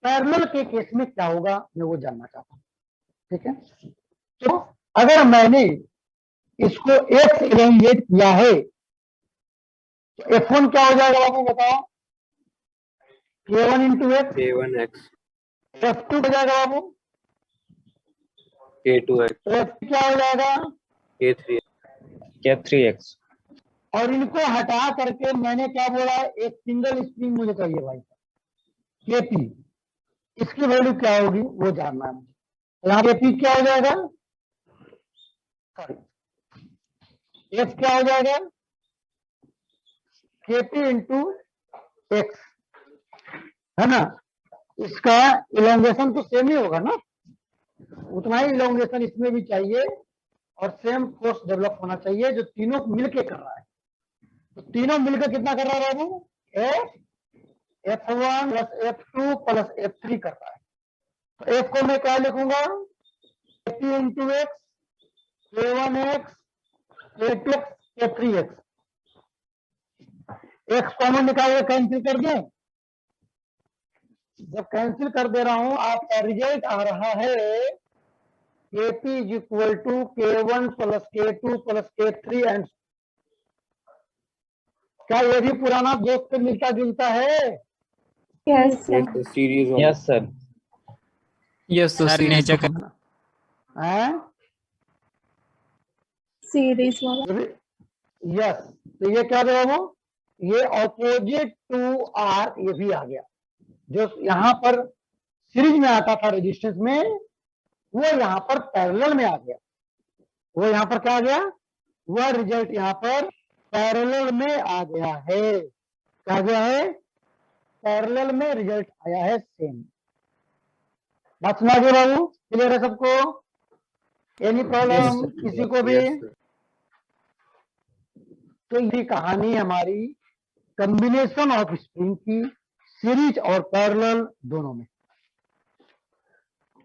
[SPEAKER 1] पैरेलल के केस में क्या होगा मैं वो जानना चाहता हूँ, ठीक है। तो अगर मैंने इसको x इवेल्युएट किया है तो F1 क्या हो जाएगा बाबू बताओ, K1 into x,
[SPEAKER 6] K1x।
[SPEAKER 1] F2 हो जाएगा बाबू
[SPEAKER 6] K2X,
[SPEAKER 1] तो F क्या हो जाएगा?
[SPEAKER 6] K3,
[SPEAKER 4] K3X।
[SPEAKER 1] और इनको हटा करके मैंने क्या बोला, एक सिंगल स्प्रिंग मुझे चाहिए भाई, केपी। इसकी वैल्यू क्या होगी वो जानना है मुझे। तो यहाँ केपी क्या हो जाएगा, सॉरी एफ क्या हो जाएगा, केपी इंटू एक्स, है ना। इसका इलोंगेशन तो सेम ही होगा ना, उतना ही इलोंगेशन इसमें भी चाहिए और सेम फोर्स डेवलप होना चाहिए जो तीनों मिलके कर रहा है। तो तीनों मिलकर कितना कर रहा है बाबू, F1 plus F2 plus F3 कर रहा है। तो F को मैं क्या लिखूंगा, K2 into x, K1X, K2X, K3X। X common निकाल कैंसिल कर दें। जब कैंसिल कर दे रहा हूं आपका रिजल्ट आ रहा है Kp is equal to K1 plus K2 plus K3 and. क्या ये भी पुराना दोस्त से मिलता जुलता है?
[SPEAKER 6] yes, the series one.
[SPEAKER 4] Yes sir।
[SPEAKER 7] Yes तो
[SPEAKER 2] सर नीचे कर
[SPEAKER 1] हैं?
[SPEAKER 3] सीरीज वाला।
[SPEAKER 1] यस, तो ये क्या देगा वो, ये ऑपोजिट टू आर, ये भी आ गया। जो यहाँ पर सीरीज में आता था रेजिस्टेंस में, वो यहाँ पर पैरेलल में आ गया। वो यहाँ पर क्या आ गया, वह रिजल्ट यहाँ पर पैरेलल में आ गया है। क्या गया है, पैरेलल में रिजल्ट आया है सेम। बात सुना दे बाबू, क्लियर है सबको? एनी प्रॉब्लम किसी को भी?
[SPEAKER 6] Yes, sir.
[SPEAKER 1] तो ये कहानी हमारी कॉम्बिनेशन ऑफ स्प्रिंग की, सीरीज और पैरेलल दोनों में।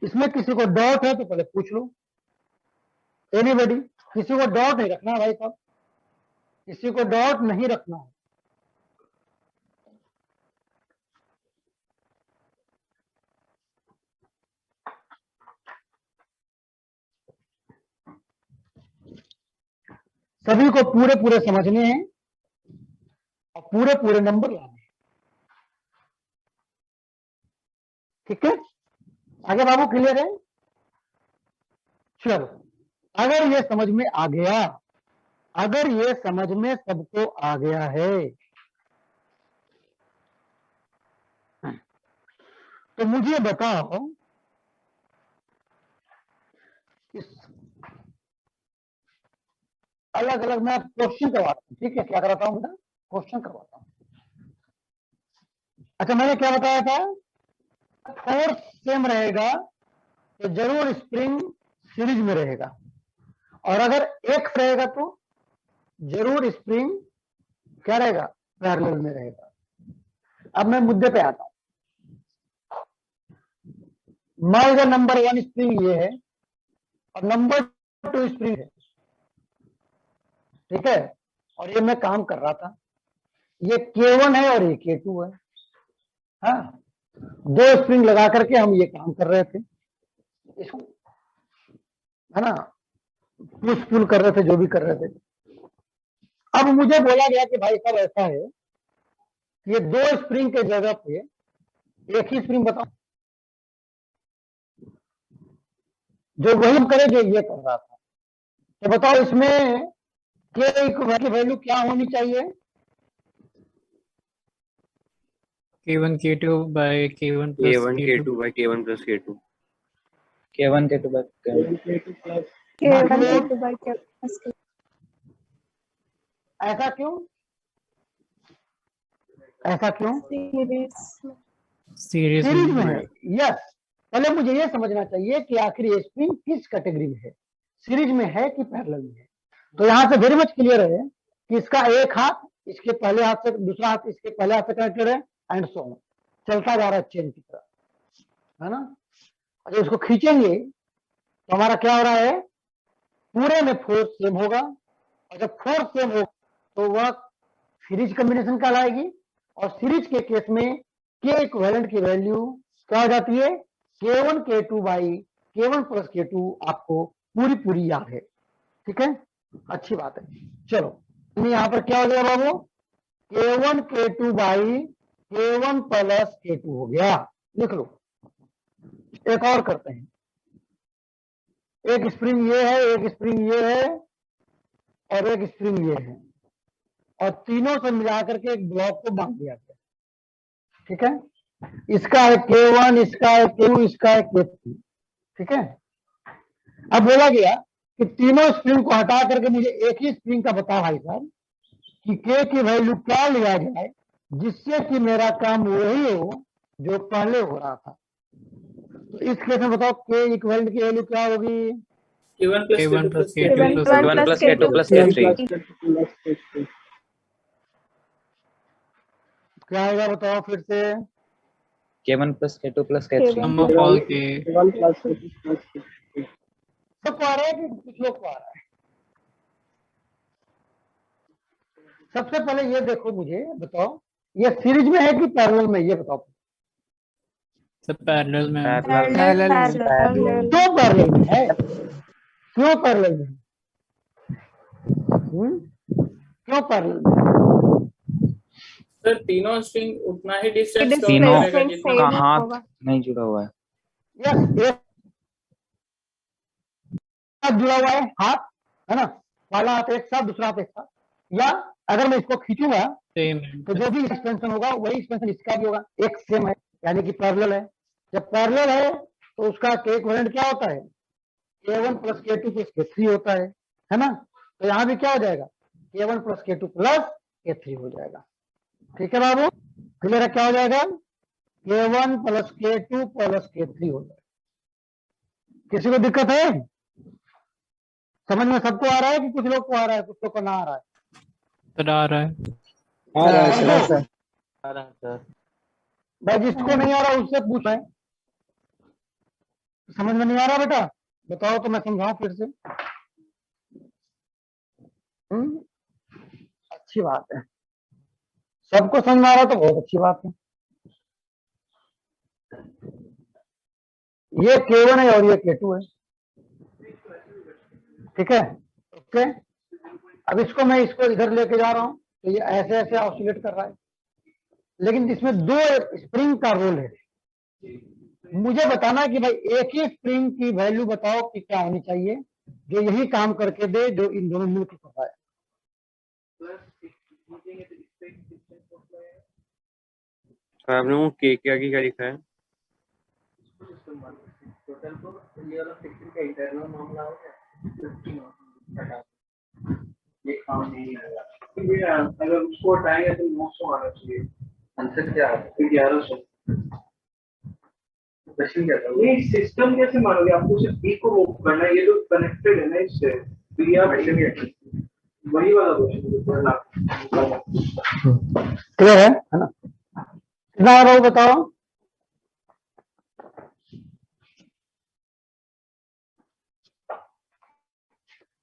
[SPEAKER 1] इसमें किसी को डाउट है तो पहले पूछ लो। एनीबॉडी? किसी को डाउट नहीं रखना भाई साहब, किसी को डाउट नहीं रखना है। सभी को पूरे पूरे समझने हैं और पूरे पूरे नंबर लाने हैं। ठीक है, आगे बाबू क्लियर है? चलो, अगर ये समझ में आ गया, अगर ये समझ में सबको आ गया है तो मुझे बताओ, इस अलग अलग मैं क्वेश्चन करवाता हूँ। ठीक है, क्या कराता हूँ बेटा, क्वेश्चन करवाता हूँ। अच्छा, मैंने क्या बताया था, फोर्स सेम रहेगा तो जरूर स्प्रिंग सीरीज में रहेगा, और अगर एक्स रहेगा तो जरूर स्प्रिंग क्या रहेगा, पैरेलल में रहेगा। अब मैं मुद्दे पे आता हूं। मान लीजिए नंबर 1 स्प्रिंग ये है और नंबर 2 स्प्रिंग है, ठीक है, और ये मैं काम कर रहा था। ये K1 है और ये K2 है। हाँ, दो स्प्रिंग लगा करके हम ये काम कर रहे थे, इसको है ना, पुश पुल कर रहे थे, जो भी कर रहे थे। अब मुझे बोला गया कि भाई साहब ऐसा है, ये दो स्प्रिंग के जगह पे एक ही स्प्रिंग बताओ जो वही करे जो ये कर रहा था। तो बताओ इसमें K की वैल्यू क्या होनी चाहिए?
[SPEAKER 7] K1 K2 by K1 plus
[SPEAKER 6] K1 K2 by K1 plus K2.
[SPEAKER 4] K1 K2 by K1।
[SPEAKER 1] ऐसा क्यों, ऐसा क्यों?
[SPEAKER 7] सीरीज
[SPEAKER 1] सीरीज में है। यस, पहले मुझे ये समझना चाहिए कि आखिर ये स्प्रिंग किस कैटेगरी में है, सीरीज में है कि पैरेलल में है। तो यहां से वेरी मच क्लियर है कि इसका एक हाथ इसके पहले हाथ से, दूसरा हाथ इसके पहले हाथ से कनेक्टेड है, एंड सो ऑन, चलता जा रहा है चेन की तरह, है ना। अगर इसको खींचेंगे तो हमारा क्या हो रहा है, पूरे में फोर्स सेम होगा, और जब फोर्स सेम होगा तो वह सीरीज कॉम्बिनेशन कहलाएगी। और सीरीज के केस में K इक्विवेलेंट की वैल्यू क्या हो जाती है, K1 K2 by K1 plus K2 आपको पूरी पूरी याद है। ठीक है, अच्छी बात है। चलो, यहाँ पर क्या हो गया बाबू, K1 K2 by K1 plus K2 हो गया, लिख लो। एक और करते हैं, एक स्प्रिंग ये है, एक स्प्रिंग ये है और एक स्प्रिंग ये है, और तीनों से मिलाकर के एक ब्लॉक को बांध दिया गया। ठीक है, इसका है K1, इसका है K2, इसका है K3। ठीक है, अब बोला गया कि तीनों स्प्रिंग को हटा करके मुझे एक ही स्प्रिंग का बताओ भाई साहब कि K की वैल्यू क्या लिया जाए जिससे कि मेरा काम वही हो जो पहले हो रहा था। तो इस केस में बताओ K इक्वल की वैल्यू क्या होगी?
[SPEAKER 7] K1 plus K2 plus
[SPEAKER 4] K1 plus K2 plus K3
[SPEAKER 1] क्या आएगा बताओ फिर से?
[SPEAKER 4] K1 plus K2 plus K3
[SPEAKER 7] sum of all K।
[SPEAKER 1] सबको आ रहा है कि कुछ लोग को आ रहा है? सबसे पहले ये देखो, मुझे बताओ ये सीरीज में है कि पैरेलल में, ये बताओ।
[SPEAKER 7] सब पैरेलल में है।
[SPEAKER 1] क्यों पैरेलल में है? क्यों पैरेलल में है? क्यों पैरेलल में है?
[SPEAKER 7] सर तीनों स्ट्रिंग उतना ही डिस्टेंस
[SPEAKER 4] तीनों का हाथ नहीं जुड़ा हुआ है।
[SPEAKER 1] यस, एक साथ जुड़ा हुआ है हाथ, है ना, वाला हाथ एक साथ, दूसरा हाथ एक साथ। या अगर मैं इसको खींचूंगा
[SPEAKER 7] सेम
[SPEAKER 1] तो जो भी एक्सटेंशन होगा वही एक्सटेंशन इसका भी होगा, एक सेम है, यानी कि पैरेलल है। जब पैरेलल है तो उसका K इक्विवेलेंट क्या होता है? K1 plus K2 plus K3 होता है ना। तो यहाँ भी क्या हो जाएगा? K1 plus K2 plus K3 हो जाएगा। ठीक है बाबू, क्लियर है? क्या हो जाएगा? K1 plus K2 plus K3 हो जाएगा। किसी को दिक्कत है? समझ में सबको आ रहा है कि कुछ लोग को आ रहा है, कुछ लोग को ना आ रहा है?
[SPEAKER 7] सर आ रहा है।
[SPEAKER 5] आ रहा है सर।
[SPEAKER 1] भाई जिसको नहीं आ रहा उससे पूछ है, समझ में नहीं आ रहा बेटा बताओ तो मैं समझाऊं फिर से। अच्छी बात है, सबको समझ में आ रहा तो बहुत अच्छी बात है। ये K1 है और ये K2 है। ठीक है, ओके। अब इसको मैं इधर लेके जा रहा हूं तो ये ऐसे ऐसे ऑसिलेट कर रहा है, लेकिन इसमें दो स्प्रिंग का रोल है। मुझे बताना कि भाई एक ही स्प्रिंग की वैल्यू बताओ कि क्या होनी चाहिए जो यही काम करके दे जो इन दोनों मिलकर कर रहा है।
[SPEAKER 6] आपने वो के क्या की क्या लिखा है?
[SPEAKER 2] अगर उसको हटाएंगे तो 900 आना चाहिए। आंसर क्या है? 1100। क्वेश्चन क्या था? नहीं, सिस्टम कैसे मानोगे? आपको सिर्फ बी को मूव करना है, ये तो कनेक्टेड है ना इससे। तो ये आप वही वाला क्वेश्चन
[SPEAKER 1] क्लियर है ना? कितना आ रहा हो बताओ?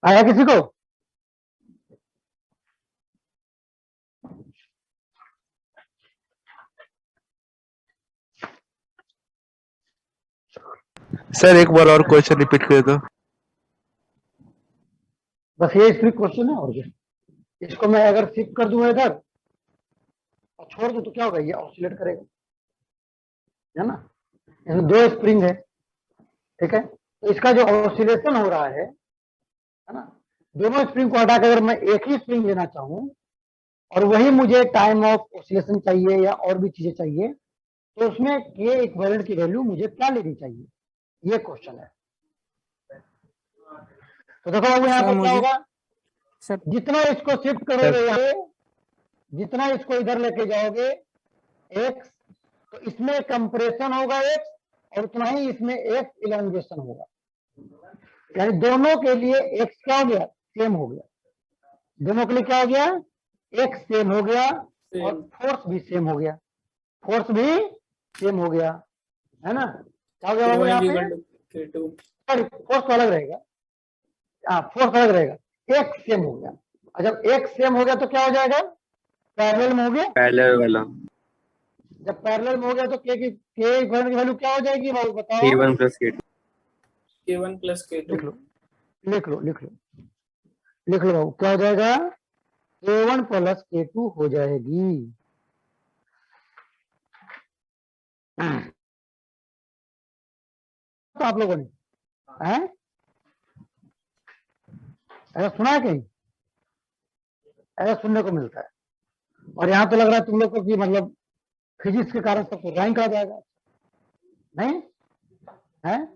[SPEAKER 1] आया किसी को?
[SPEAKER 5] सर एक बार और क्वेश्चन रिपीट कर दो।
[SPEAKER 1] बस ये स्प्लिट क्वेश्चन है और क्या। इसको मैं अगर शिफ्ट कर दूं इधर और छोड़ दूं तो क्या होगा? ये ऑसिलेट करेगा, है ना। इसमें दो स्प्रिंग है, ठीक है। तो इसका जो ऑसिलेशन हो रहा है ना, दोनों स्प्रिंग को हटाकर अगर मैं एक ही स्प्रिंग लेना चाहूं और वही मुझे टाइम ऑफ ऑसिलेशन चाहिए या और भी चीजें चाहिए, तो उसमें K इक्विवेलेंट की वैल्यू मुझे क्या लेनी चाहिए, ये क्वेश्चन है। तो देखो बाबू यहाँ पर क्या होगा, जितना इसको शिफ्ट करोगे यहाँ, जितना इसको इधर लेके जाओगे x, तो इसमें कंप्रेशन होगा x और उतना ही इसमें x इलांगेशन होगा। यानी दोनों के लिए x क्या हो गया? सेम हो गया। दोनों के लिए क्या हो गया? x सेम हो गया और फोर्स भी सेम हो गया। फोर्स भी सेम हो गया, है ना। क्या हो गया बाबू यहाँ पे? सॉरी, फोर्स तो अलग रहेगा, फोर्स अलग रहेगा, एक सेम हो गया। और जब एक सेम हो गया तो क्या हो जाएगा? पैरेलल में हो गया।
[SPEAKER 6] पैरेलल वाला
[SPEAKER 1] जब पैरेलल में हो गया तो K इक्विवेलेंट की वैल्यू क्या हो जाएगी बाबू बताओ?
[SPEAKER 6] K1 plus K2।
[SPEAKER 7] K1 plus K2।
[SPEAKER 1] लिख लो लिख लो लिख लो लिख लो बाबू, क्या हो जाएगा? K1 plus K2 हो जाएगी। तो आप लोगों ने हैं ऐसा सुना है कहीं? ऐसा सुनने को मिलता है। और यहाँ तो लग रहा है तुम लोग को कि मतलब फिजिक्स के कारण सबको रैंक आ जाएगा, नहीं है?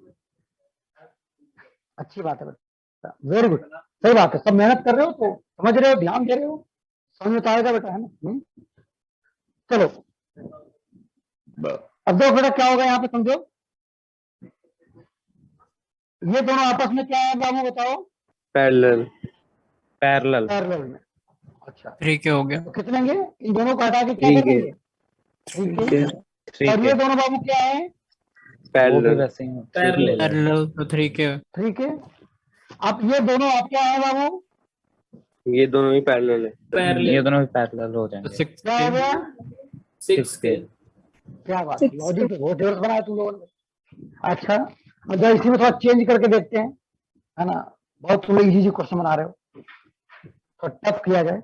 [SPEAKER 1] अच्छी बात है बेटा, वेरी गुड, सही बात है। सब मेहनत कर रहे हो तो समझ रहे हो, ध्यान दे रहे हो, समझ में तो आएगा बेटा, है ना? चलो अब देखो बेटा क्या होगा यहाँ पे, समझो ये दोनों आपस में क्या है बाबू बताओ?
[SPEAKER 6] पैरेलल।
[SPEAKER 4] पैरेलल।
[SPEAKER 1] पैरेलल में। अच्छा
[SPEAKER 7] 3K हो गया।
[SPEAKER 1] तो कितने लेंगे? इन दोनों को हटा के क्या
[SPEAKER 6] 3K।
[SPEAKER 1] कर देंगे? 3K।
[SPEAKER 4] 3
[SPEAKER 1] और
[SPEAKER 4] के
[SPEAKER 1] ये दोनों बाबू क्या है?
[SPEAKER 4] वो भी
[SPEAKER 6] पैरेलल।
[SPEAKER 4] वैसे ही
[SPEAKER 7] पैरेलल।
[SPEAKER 4] पैरेलल।
[SPEAKER 7] पैरेलल तो 3K।
[SPEAKER 1] 3K। अब ये दोनों आप क्या है बाबू?
[SPEAKER 6] ये दोनों ही पैरेलल है।
[SPEAKER 4] ये
[SPEAKER 7] पैरेलल
[SPEAKER 4] दोनों भी पैरेलल हो
[SPEAKER 7] तो
[SPEAKER 4] जाएंगे।
[SPEAKER 7] 6K।
[SPEAKER 1] क्या हो गया?
[SPEAKER 7] 6K।
[SPEAKER 1] क्या बात,
[SPEAKER 3] 6K।
[SPEAKER 1] लॉजिक तो बहुत जबरदस्त बनाया तुम लोगों ने। अच्छा मतलब इसी में थोड़ा चेंज करके देखते हैं, है ना? बहुत तुम लोग इजी क्वेश्चन बना रहे हो, तो टफ किया जाए।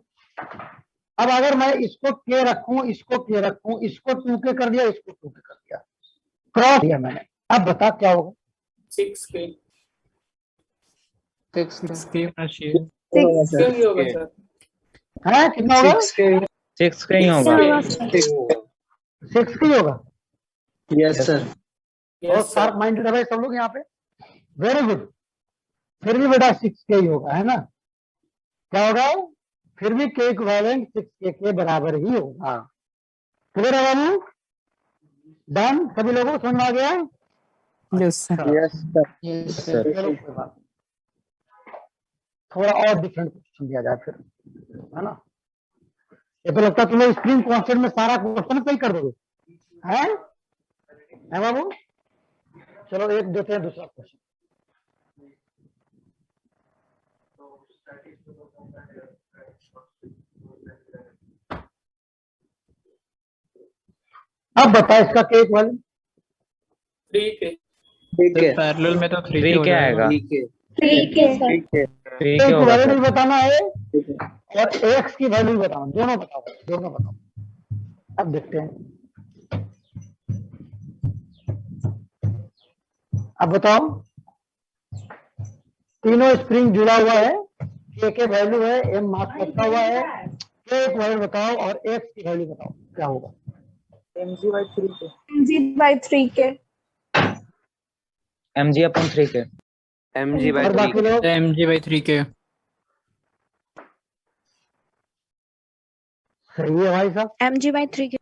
[SPEAKER 1] अब अगर मैं इसको के रखूं, इसको के रखूं, इसको 2K कर दिया, इसको 2K कर दिया, क्रॉस दिया मैंने, अब बता क्या होगा?
[SPEAKER 7] 6K। 6K होना चाहिए।
[SPEAKER 3] 6
[SPEAKER 7] 6K ही होगा सर।
[SPEAKER 1] है कितना होगा?
[SPEAKER 4] 6 का ही होगा।
[SPEAKER 1] 6 ही होगा।
[SPEAKER 6] Yes sir.
[SPEAKER 1] बहुत
[SPEAKER 7] यस
[SPEAKER 1] शार्प
[SPEAKER 7] सर।
[SPEAKER 1] माइंडेड है भाई सब लोग यहाँ पे, वेरी गुड। फिर भी बेटा 6K ही होगा, है ना? क्या होगा? फिर भी K इक्विवेलेंट 6K के बराबर ही होगा। क्लियर है बाबू? डन? सभी लोगों को समझ में आ गया?
[SPEAKER 7] Yes sir.
[SPEAKER 6] Yes sir.
[SPEAKER 1] चलो कोई बात नहीं। थोड़ा और डिफरेंट क्वेश्चन दिया जाए फिर, है ना? ये तो लगता है तुम लोग स्क्रीन कांस्टेंट में सारा क्वेश्चन सही कर दोगे, है बाबू? चलो एक देते हैं दूसरा क्वेश्चन। अब बता इसका के इक्विवेलेंट।
[SPEAKER 7] 3K।
[SPEAKER 6] ठीक है।
[SPEAKER 7] पैरेलल में तो 3K
[SPEAKER 4] 3
[SPEAKER 7] हो
[SPEAKER 4] क्या
[SPEAKER 7] जाएगा।
[SPEAKER 4] आएगा?
[SPEAKER 6] ठीक है।
[SPEAKER 3] 3K sir.
[SPEAKER 6] ठीक है।
[SPEAKER 4] 3 क्या होगा
[SPEAKER 1] इक्विवेलेंट
[SPEAKER 4] सर?
[SPEAKER 1] भी बताना है और एक्स की वैल्यू भी बताओ, दोनों बताओ, दोनों बताओ। अब देखते हैं, अब बताओ तीनों स्प्रिंग जुड़ा हुआ है, के वैल्यू है, एम मास रखा हुआ है, के इक्विवेलेंट बताओ और एक्स की वैल्यू बताओ, क्या होगा?
[SPEAKER 3] mg/3k।
[SPEAKER 4] mg/3k।
[SPEAKER 6] mg/3
[SPEAKER 1] और बाकी लोग?
[SPEAKER 7] mg/3K।
[SPEAKER 1] सही है भाई साहब,
[SPEAKER 3] mg/3k।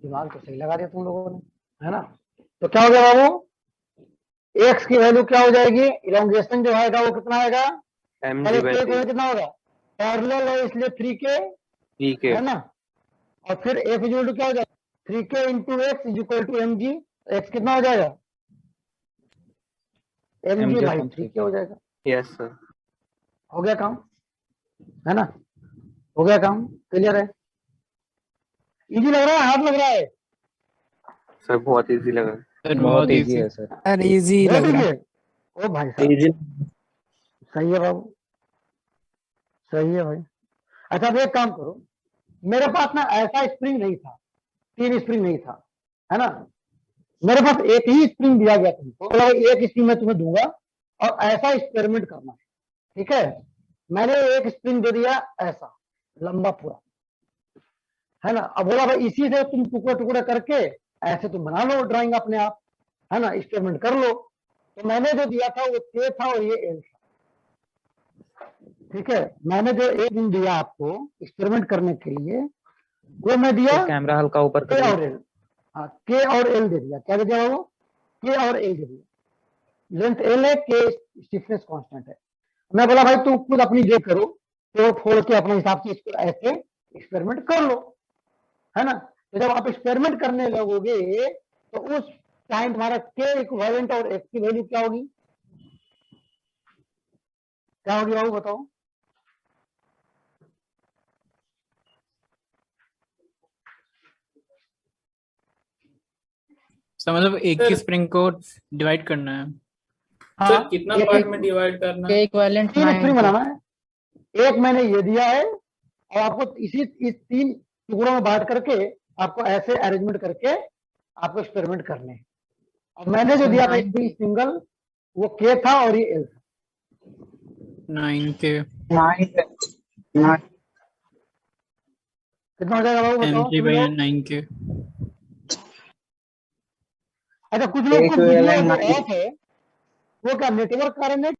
[SPEAKER 1] दिमाग तो सही लगा दिया तुम लोगों ने, है ना? तो क्या हो गया बाबू? एक्स की वैल्यू क्या हो जाएगी? इलोंगेशन जो आएगा वो कितना आएगा? पहले के
[SPEAKER 6] mg/3
[SPEAKER 1] कितना होगा? पैरेलल है इसलिए 3K,
[SPEAKER 6] ठीक है।
[SPEAKER 1] है ना? और फिर एफ इक्वल टू क्या हो जाएगा? 3K into X is equal to mg। X कितना हो जाएगा? mg/3K हो जाएगा।
[SPEAKER 6] Yes sir.
[SPEAKER 1] हो गया काम, है ना? हो गया काम, क्लियर है? इजी लग रहा है, हार्ड लग रहा है?
[SPEAKER 6] सर बहुत इजी लगा।
[SPEAKER 7] सर
[SPEAKER 4] बहुत
[SPEAKER 7] बहुत
[SPEAKER 4] इजी
[SPEAKER 7] इजी।
[SPEAKER 4] है सर।
[SPEAKER 7] अरे इजी
[SPEAKER 1] बहुत
[SPEAKER 7] लग रहा
[SPEAKER 1] easy
[SPEAKER 7] है।
[SPEAKER 1] है। ओ भाई साहब
[SPEAKER 6] इजी।
[SPEAKER 1] सही है बाबू, सही है भाई। अच्छा अब एक काम करो, मेरे पास ना ऐसा स्प्रिंग नहीं था, 3 स्प्रिंग नहीं था, है ना? मेरे पास एक ही स्प्रिंग दिया गया तुमको, मतलब एक स्प्रिंग मैं तुम्हें दूंगा और ऐसा एक्सपेरिमेंट करना है, ठीक है? मैंने एक स्प्रिंग दे दिया ऐसा लंबा पूरा, है ना? अब बोला भाई इसी से तुम टुकड़े टुकड़े करके ऐसे तुम बना लो ड्राइंग अपने आप, है ना? एक्सपेरिमेंट कर लो। तो मैंने जो दिया था वो के था और ये एल था, ठीक है? मैंने जो एक दिन दिया आपको एक्सपेरिमेंट करने के लिए वो मैं दिया
[SPEAKER 4] तो कैमरा हल्का ऊपर
[SPEAKER 1] के
[SPEAKER 4] करिए।
[SPEAKER 1] और एल। हाँ के और एल दे दिया, क्या दे दिया वो? के और एल दे दिया। लेंथ एल है, के स्टिफनेस कांस्टेंट है। मैं बोला भाई तुम खुद अपनी देख करो, तो फोड़ के अपने हिसाब से इसको ऐसे एक्सपेरिमेंट कर लो, है ना? तो जब आप एक्सपेरिमेंट करने लगोगे तो उस टाइम तुम्हारा के इक्विवेलेंट और एक्स की वैल्यू क्या होगी? क्या होगी बाबू बताओ?
[SPEAKER 7] सर मतलब एक ही स्प्रिंग को डिवाइड करना है।
[SPEAKER 1] हाँ
[SPEAKER 7] सर कितना
[SPEAKER 1] एक
[SPEAKER 7] पार्ट में डिवाइड करना है?
[SPEAKER 1] तीन स्प्रिंग बनाना है, एक मैंने ये दिया है और आपको इस 3 टुकड़ों में बांट करके आपको ऐसे अरेंजमेंट करके आपको एक्सपेरिमेंट करने हैं। और मैंने जो दिया था स्प्रिंग सिंगल वो के था और ये एल था,
[SPEAKER 7] 9 के
[SPEAKER 1] कितना हो जाएगा बाबू बताओ
[SPEAKER 7] M3
[SPEAKER 1] तुम
[SPEAKER 7] by
[SPEAKER 1] लोग?
[SPEAKER 7] 9 के।
[SPEAKER 1] अच्छा कुछ लोग को वीडियो जो ऑफ है वो क्या नेटवर्क कारण है